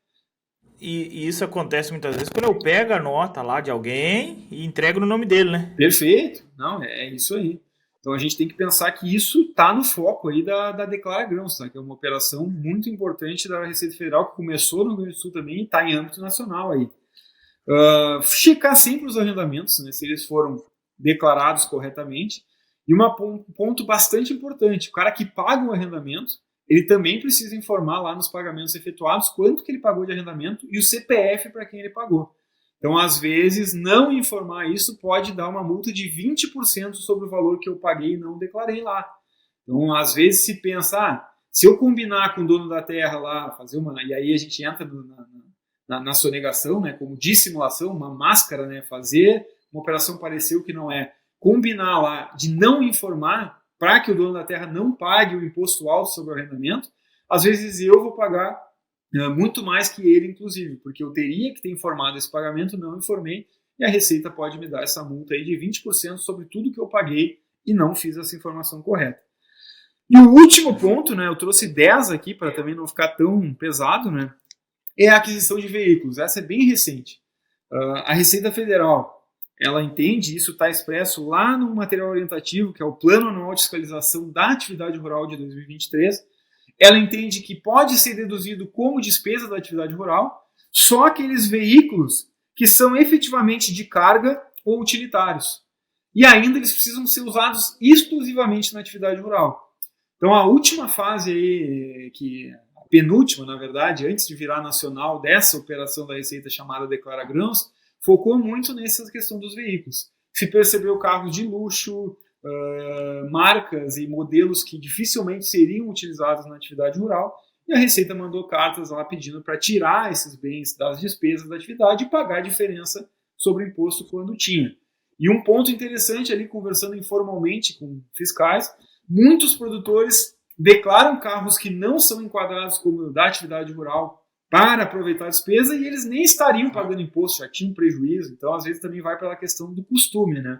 E isso acontece muitas vezes quando eu pego a nota lá de alguém e entrego no nome dele, né? Perfeito. Não, é isso aí. Então a gente tem que pensar que isso está no foco aí da Declara Grãos, tá? Que é uma operação muito importante da Receita Federal, que começou no Rio Grande do Sul também e está em âmbito nacional aí. Checar sempre os arrendamentos, né, se eles foram declarados corretamente. E um ponto bastante importante, o cara que paga o arrendamento, ele também precisa informar lá nos pagamentos efetuados quanto que ele pagou de arrendamento e o CPF para quem ele pagou. Então, às vezes, não informar isso pode dar uma multa de 20% sobre o valor que eu paguei e não declarei lá. Então, às vezes se pensa, se eu combinar com o dono da terra lá, fazer e aí a gente entra na sonegação, né, como dissimulação, uma máscara, né, fazer uma operação parecer o que não é, combinar lá de não informar para que o dono da terra não pague o imposto alto sobre o arrendamento, às vezes eu vou pagar muito mais que ele, inclusive, porque eu teria que ter informado esse pagamento, não informei, e a Receita pode me dar essa multa aí de 20% sobre tudo que eu paguei e não fiz essa informação correta. E o último ponto, né, eu trouxe 10 aqui para também não ficar tão pesado, né, é a aquisição de veículos. Essa é bem recente. A Receita Federal, ela entende, isso está expresso lá no material orientativo, que é o Plano Anual de Fiscalização da Atividade Rural de 2023, ela entende que pode ser deduzido como despesa da atividade rural só aqueles veículos que são efetivamente de carga ou utilitários. E ainda eles precisam ser usados exclusivamente na atividade rural. Então a última fase aí, a penúltima, na verdade, antes de virar nacional dessa operação da Receita chamada Declara Grãos, focou muito nessa questão dos veículos. Se percebeu carros de luxo, marcas e modelos que dificilmente seriam utilizados na atividade rural, e a Receita mandou cartas lá pedindo para tirar esses bens das despesas da atividade e pagar a diferença sobre o imposto quando tinha. E um ponto interessante ali, conversando informalmente com fiscais, muitos produtores declaram carros que não são enquadrados como da atividade rural para aproveitar a despesa e eles nem estariam pagando imposto, já tinham prejuízo, então às vezes também vai pela questão do costume, né?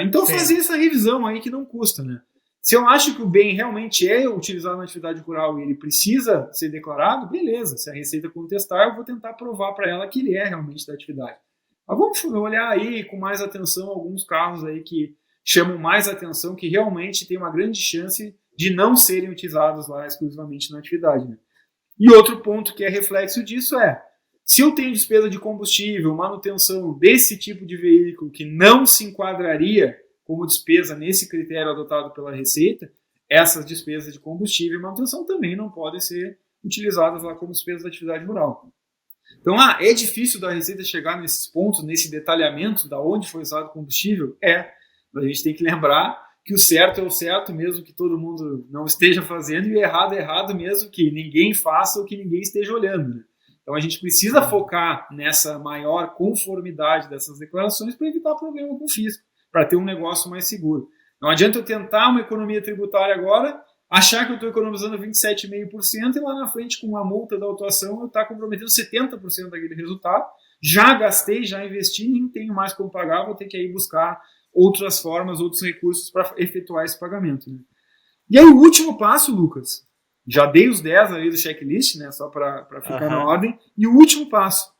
Então fazer essa revisão aí que não custa, né? Se eu acho que o bem realmente é utilizado na atividade rural e ele precisa ser declarado, beleza. Se a Receita contestar, eu vou tentar provar para ela que ele é realmente da atividade. Mas vamos olhar aí com mais atenção alguns carros aí que chamam mais atenção, que realmente tem uma grande chance de não serem utilizados lá exclusivamente na atividade, né? E outro ponto que é reflexo disso é, se eu tenho despesa de combustível, manutenção desse tipo de veículo que não se enquadraria como despesa nesse critério adotado pela Receita, essas despesas de combustível e manutenção também não podem ser utilizadas lá como despesas da atividade rural. Então, é difícil da Receita chegar nesses pontos, nesse detalhamento da onde foi usado o combustível? A gente tem que lembrar que o certo é o certo, mesmo que todo mundo não esteja fazendo, e o errado é errado, mesmo que ninguém faça ou que ninguém esteja olhando, né? Então, a gente precisa focar nessa maior conformidade dessas declarações para evitar problema com o fisco, para ter um negócio mais seguro. Não adianta eu tentar uma economia tributária agora, achar que eu estou economizando 27,5% e lá na frente, com uma multa da autuação, eu estou comprometendo 70% daquele resultado. Já gastei, já investi, nem tenho mais como pagar, vou ter que aí buscar outras formas, outros recursos para efetuar esse pagamento, né? E aí o último passo, Lucas, já dei os 10 aí do checklist, né, só para ficar na ordem, e o último passo,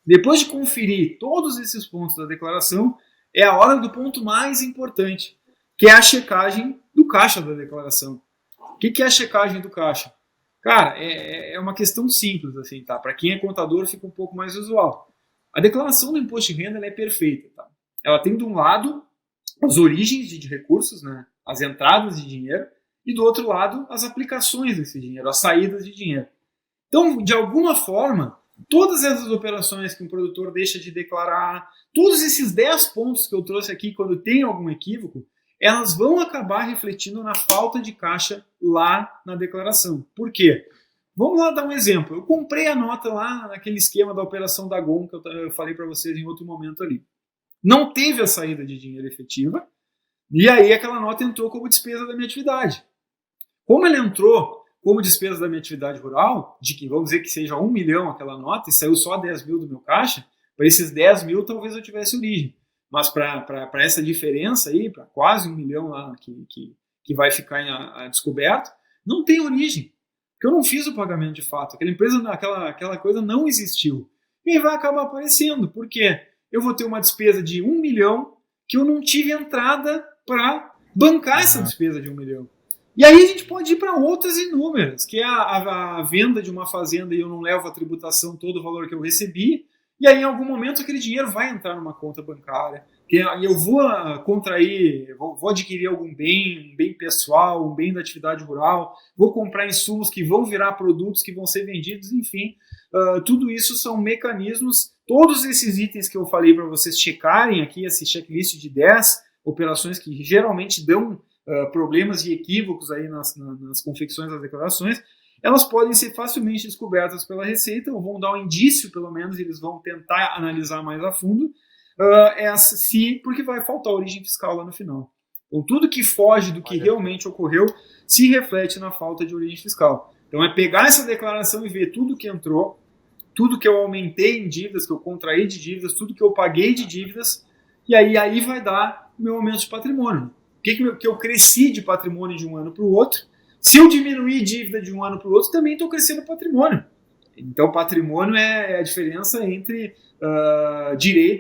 depois de conferir todos esses pontos da declaração, é a hora do ponto mais importante, que é a checagem do caixa da declaração. O que é a checagem do caixa? Cara, é uma questão simples, assim, tá? Para quem é contador fica um pouco mais usual. A declaração do imposto de renda ela é perfeita, tá? Ela tem de um lado as origens de recursos, né? As entradas de dinheiro, e do outro lado as aplicações desse dinheiro, as saídas de dinheiro. Então, de alguma forma, todas essas operações que um produtor deixa de declarar, todos esses 10 pontos que eu trouxe aqui, quando tem algum equívoco, elas vão acabar refletindo na falta de caixa lá na declaração. Por quê? Vamos lá dar um exemplo. Eu comprei a nota lá naquele esquema da operação da GOM que eu falei para vocês em outro momento ali. Não teve a saída de dinheiro efetiva, e aí aquela nota entrou como despesa da minha atividade. Como ela entrou como despesa da minha atividade rural, de que vamos dizer que seja 1 milhão aquela nota, e saiu só 10 mil do meu caixa, para esses 10 mil talvez eu tivesse origem. Mas para essa diferença aí, para quase 1 milhão lá que vai ficar descoberto, não tem origem. Porque eu não fiz o pagamento de fato. Aquela empresa, aquela coisa não existiu. E aí vai acabar aparecendo. Por quê? Eu vou ter uma despesa de 1 milhão que eu não tive entrada para bancar essa despesa de 1 milhão. E aí a gente pode ir para outras inúmeras, que é a venda de uma fazenda e eu não levo a tributação todo o valor que eu recebi, e aí em algum momento aquele dinheiro vai entrar numa conta bancária, e eu vou contrair, vou adquirir algum bem, um bem pessoal, um bem da atividade rural, vou comprar insumos que vão virar produtos que vão ser vendidos, enfim, tudo isso são mecanismos, todos esses itens que eu falei para vocês checarem aqui, esse checklist de 10 operações que geralmente dão problemas e equívocos aí nas confecções das declarações, elas podem ser facilmente descobertas pela Receita, ou vão dar um indício, pelo menos, eles vão tentar analisar mais a fundo, porque vai faltar origem fiscal lá no final. Então, tudo que foge do que realmente ocorreu se reflete na falta de origem fiscal. Então, é pegar essa declaração e ver tudo que entrou, tudo que eu aumentei em dívidas, que eu contraí de dívidas, tudo que eu paguei de dívidas, e aí vai dar o meu aumento de patrimônio. O que eu cresci de patrimônio de um ano para o outro. Se eu diminuir dívida de um ano para o outro, também estou crescendo patrimônio. Então, patrimônio é a diferença entre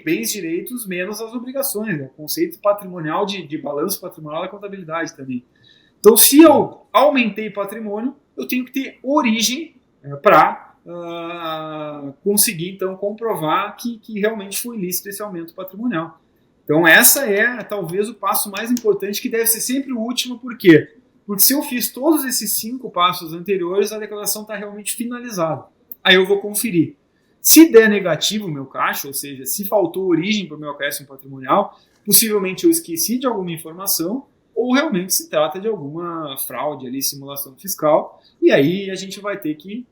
bens direitos menos as obrigações. É o conceito patrimonial de balanço patrimonial da contabilidade também. Então, se eu aumentei patrimônio, eu tenho que ter origem para conseguir, então, comprovar que realmente foi lícito esse aumento patrimonial. Então, essa é, talvez, o passo mais importante, que deve ser sempre o último. Por quê? Porque se eu fiz todos esses 5 passos anteriores, a declaração está realmente finalizada. Aí eu vou conferir. Se der negativo o meu caixa, ou seja, se faltou origem para o meu acréscimo patrimonial, possivelmente eu esqueci de alguma informação, ou realmente se trata de alguma fraude ali, simulação fiscal, e aí a gente vai ter que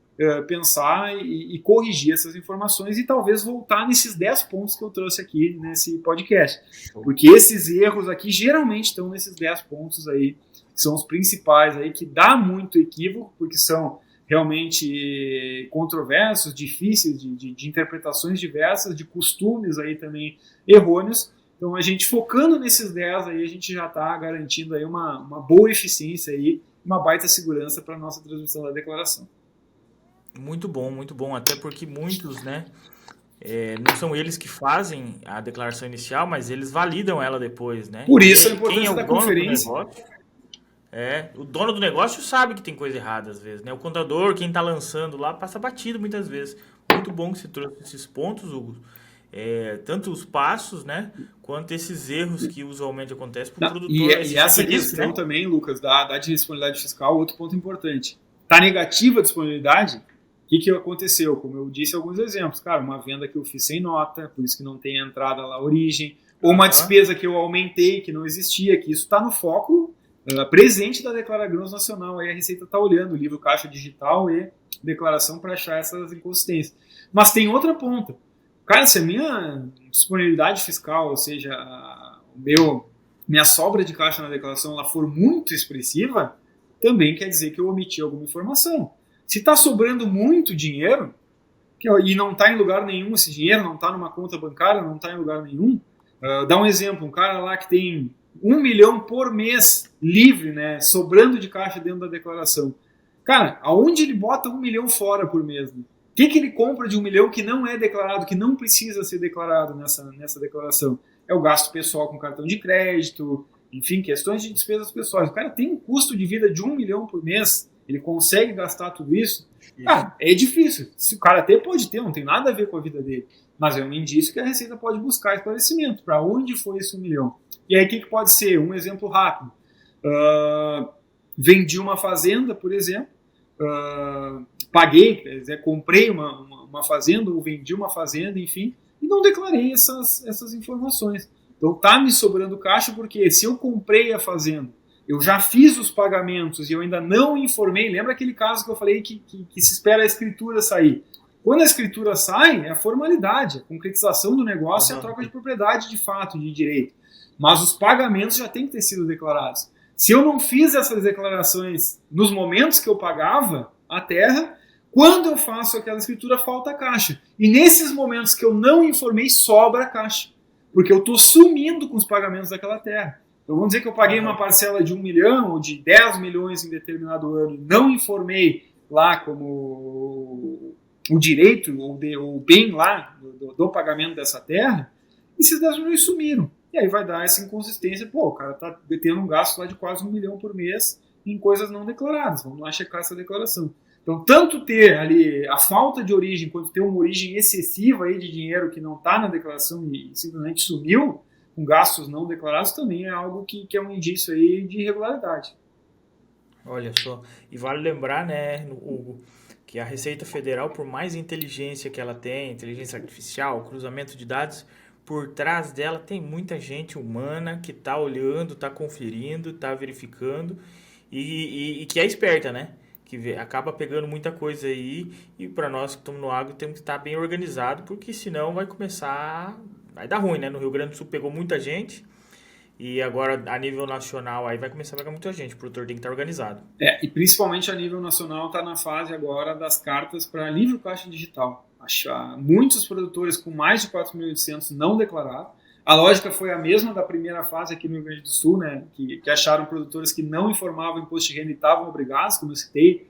pensar e corrigir essas informações e talvez voltar nesses 10 pontos que eu trouxe aqui nesse podcast. Porque esses erros aqui geralmente estão nesses 10 pontos aí, que são os principais aí, que dá muito equívoco, porque são realmente controversos, difíceis, de interpretações diversas, de costumes aí também errôneos. Então, a gente focando nesses 10 aí, a gente já está garantindo aí uma boa eficiência aí, uma baita segurança para a nossa transmissão da declaração. Muito bom, até porque muitos, né, não são eles que fazem a declaração inicial, mas eles validam ela depois, né? Por isso a importância da conferência. O dono do negócio sabe que tem coisa errada às vezes, né? O contador, quem está lançando lá, passa batido muitas vezes. Muito bom que você trouxe esses pontos, Hugo. Tanto os passos, né, quanto esses erros que usualmente acontecem para o produtor. E essa questão, né, também, Lucas, da disponibilidade fiscal, outro ponto importante. Está negativa a disponibilidade? O que aconteceu? Como eu disse, alguns exemplos. Cara, uma venda que eu fiz sem nota, por isso que não tem entrada lá, origem. Ou uma despesa que eu aumentei, que não existia, que isso está no foco presente da Declara Grãos Nacional. Aí a Receita está olhando o livro Caixa Digital e declaração para achar essas inconsistências. Mas tem outra ponta. Cara, se a minha disponibilidade fiscal, ou seja, minha sobra de caixa na declaração, ela for muito expressiva, também quer dizer que eu omiti alguma informação. Se está sobrando muito dinheiro, e não está em lugar nenhum esse dinheiro, não está numa conta bancária, não está em lugar nenhum, dá um exemplo, um cara lá que tem 1 milhão por mês livre, né, sobrando de caixa dentro da declaração. Cara, aonde ele bota 1 milhão fora por mês? Né? O que ele compra de 1 milhão que não é declarado, que não precisa ser declarado nessa declaração? É o gasto pessoal com cartão de crédito, enfim, questões de despesas pessoais. O cara tem um custo de vida de 1 milhão por mês, ele consegue gastar tudo isso? Cara, é difícil. Se o cara até pode ter, não tem nada a ver com a vida dele. Mas é um indício que a Receita pode buscar esclarecimento. Para onde foi esse 1 milhão? E aí o que pode ser? Um exemplo rápido. Vendi uma fazenda, por exemplo. Paguei, quer dizer, comprei uma fazenda ou vendi uma fazenda, enfim, e não declarei essas informações. Então está me sobrando caixa porque se eu comprei a fazenda, eu já fiz os pagamentos e eu ainda não informei, lembra aquele caso que eu falei que se espera a escritura sair? Quando a escritura sai, é a formalidade, a concretização do negócio e a troca de propriedade de fato, de direito. Mas os pagamentos já têm que ter sido declarados. Se eu não fiz essas declarações nos momentos que eu pagava a terra, quando eu faço aquela escritura, falta caixa. E nesses momentos que eu não informei, sobra caixa. Porque eu estou sumindo com os pagamentos daquela terra. Então vamos dizer que eu paguei uma parcela de 1 milhão ou de 10 milhões em determinado ano, não informei lá como o direito ou o bem lá do pagamento dessa terra, esses 10 milhões sumiram. E aí vai dar essa inconsistência. Pô, o cara está tendo um gasto lá de quase 1 milhão por mês em coisas não declaradas. Vamos lá checar essa declaração. Então, tanto ter ali a falta de origem, quanto ter uma origem excessiva aí de dinheiro que não está na declaração e simplesmente sumiu com gastos não declarados, também é algo que é um indício aí de irregularidade. Olha só, e vale lembrar, né, Hugo, que a Receita Federal, por mais inteligência que ela tem, inteligência artificial, cruzamento de dados, por trás dela tem muita gente humana que está olhando, está conferindo, está verificando e que é esperta, né? Que acaba pegando muita coisa aí e para nós que estamos no agro temos que estar bem organizado, porque senão vai dar ruim, né? No Rio Grande do Sul pegou muita gente e agora a nível nacional aí vai começar a pegar muita gente, o produtor tem que estar organizado. E principalmente a nível nacional está na fase agora das cartas para livro caixa digital. Muitos produtores com mais de 4.800 não declararam. A lógica foi a mesma da primeira fase aqui no Rio Grande do Sul, né, que acharam produtores que não informavam imposto de renda e estavam obrigados, como eu citei,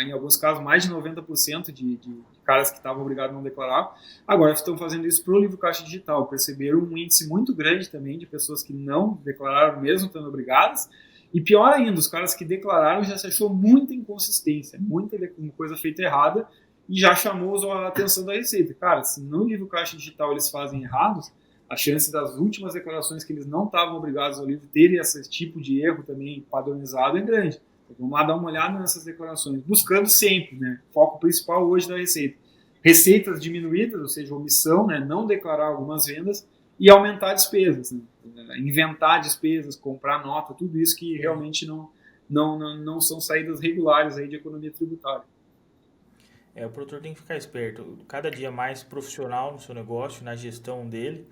em alguns casos mais de 90% de caras que estavam obrigados a não declarar. Agora estão fazendo isso para o livro caixa digital, perceberam um índice muito grande também de pessoas que não declararam mesmo estando obrigadas, E pior ainda, os caras que declararam já se achou muita inconsistência, muita coisa feita errada, e já chamou a atenção da Receita. Cara, se no livro Caixa Digital eles fazem errados, a chance das últimas declarações que eles não estavam obrigados ao livro terem esse tipo de erro também padronizado é grande. Então, vamos lá dar uma olhada nessas declarações, buscando sempre, né? Foco principal hoje da Receita. Receitas diminuídas, ou seja, omissão, né? Não declarar algumas vendas e aumentar despesas, né? Inventar despesas, comprar nota, tudo isso que realmente não são saídas regulares aí de economia tributária. O produtor tem que ficar esperto, cada dia mais profissional no seu negócio, na gestão dele,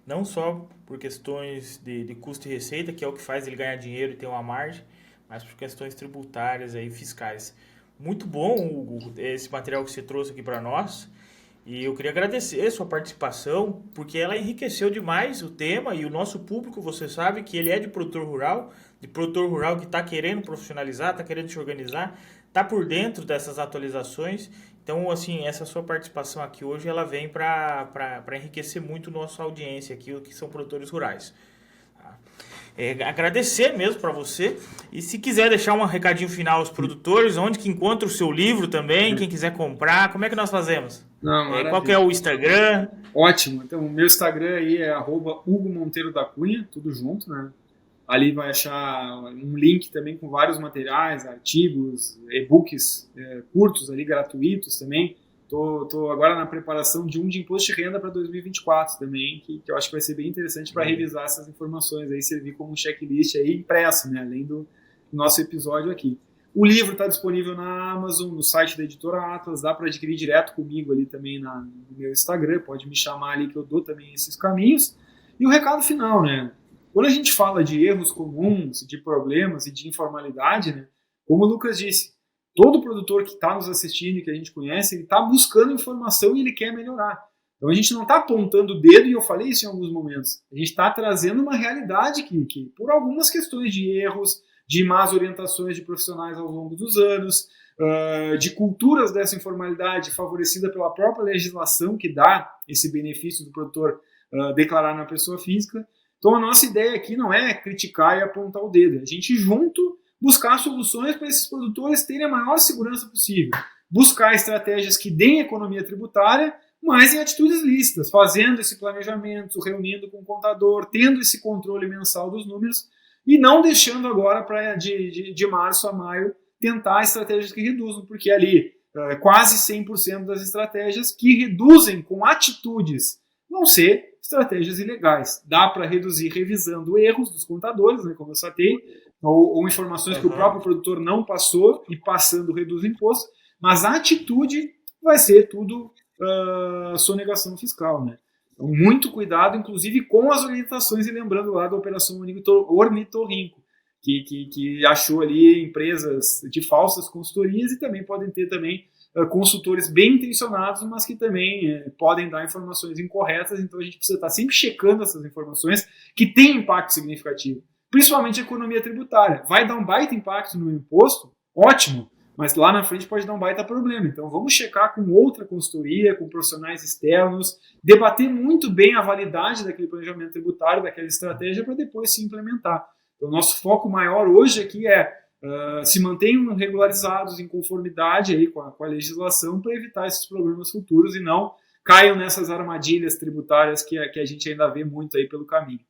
não só por questões de custo e receita, que é o que faz ele ganhar dinheiro e ter uma margem, mas por questões tributárias e fiscais. Muito bom, Hugo, esse material que você trouxe aqui para nós. E eu queria agradecer a sua participação, porque ela enriqueceu demais o tema e o nosso público, você sabe que ele é de produtor rural que está querendo profissionalizar, está querendo se organizar, está por dentro dessas atualizações. Então, assim, essa sua participação aqui hoje, ela vem para enriquecer muito nossa audiência aqui, que são produtores rurais. Agradecer mesmo para você, e se quiser deixar um recadinho final aos produtores, onde que encontra o seu livro também, quem quiser comprar, como é que nós fazemos? Qual que é o Instagram? Ótimo, então o meu Instagram aí é @Hugo Monteiro da Cunha, tudo junto, né? Ali vai achar um link também com vários materiais, artigos, e-books curtos ali, gratuitos também. Tô agora na preparação de imposto de renda para 2024 também, que eu acho que vai ser bem interessante para revisar essas informações aí, servir como um checklist aí impresso, né, além do nosso episódio aqui. O livro está disponível na Amazon, no site da Editora Atlas, dá para adquirir direto comigo ali também no meu Instagram, pode me chamar ali que eu dou também esses caminhos. E o recado final, né, quando a gente fala de erros comuns, de problemas e de informalidade, né, como o Lucas disse, todo produtor que está nos assistindo e que a gente conhece, ele está buscando informação e ele quer melhorar. Então a gente não está apontando o dedo, e eu falei isso em alguns momentos, a gente está trazendo uma realidade que, por algumas questões de erros, de más orientações de profissionais ao longo dos anos, de culturas dessa informalidade favorecida pela própria legislação que dá esse benefício do produtor declarar na pessoa física. Então a nossa ideia aqui não é criticar e apontar o dedo, é a gente junto buscar soluções para esses produtores terem a maior segurança possível. Buscar estratégias que deem economia tributária, mas em atitudes lícitas, fazendo esse planejamento, reunindo com o contador, tendo esse controle mensal dos números e não deixando agora de março a maio tentar estratégias que reduzam, porque ali quase 100% das estratégias que reduzem com atitudes vão ser estratégias ilegais. Dá para reduzir revisando erros dos contadores, né, como eu citei, ou informações que o próprio produtor não passou e passando reduz o imposto, mas a atitude vai ser tudo sonegação fiscal, né? Então, muito cuidado, inclusive com as orientações, e lembrando lá da Operação Ornitorrinco, que achou ali empresas de falsas consultorias e também podem ter também consultores bem intencionados, mas que também podem dar informações incorretas, então a gente precisa estar sempre checando essas informações que têm impacto significativo. Principalmente a economia tributária. Vai dar um baita impacto no imposto? Ótimo, mas lá na frente pode dar um baita problema. Então vamos checar com outra consultoria, com profissionais externos, debater muito bem a validade daquele planejamento tributário, daquela estratégia, para depois se implementar. Então nosso foco maior hoje aqui é se mantenham regularizados em conformidade aí com a legislação para evitar esses problemas futuros e não caiam nessas armadilhas tributárias que a gente ainda vê muito aí pelo caminho.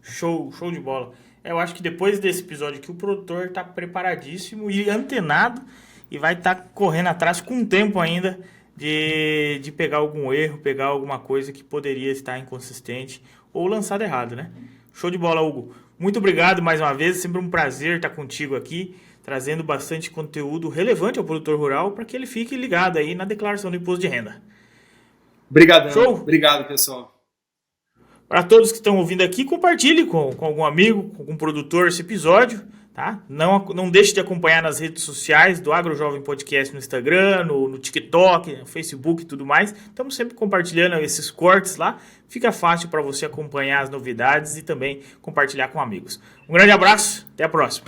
Show de bola. Eu acho que depois desse episódio aqui, o produtor está preparadíssimo e antenado e vai estar correndo atrás com tempo ainda de pegar algum erro, pegar alguma coisa que poderia estar inconsistente ou lançado errado, né? Show de bola, Hugo. Muito obrigado mais uma vez, sempre um prazer estar contigo aqui, trazendo bastante conteúdo relevante ao produtor rural para que ele fique ligado aí na declaração do imposto de renda. Obrigadão. Show? Obrigado, pessoal. Para todos que estão ouvindo aqui, compartilhe com algum amigo, com algum produtor esse episódio, tá? Não deixe de acompanhar nas redes sociais do AgroJovem Podcast no Instagram, no TikTok, no Facebook e tudo mais. Estamos sempre compartilhando esses cortes lá. Fica fácil para você acompanhar as novidades e também compartilhar com amigos. Um grande abraço, até a próxima.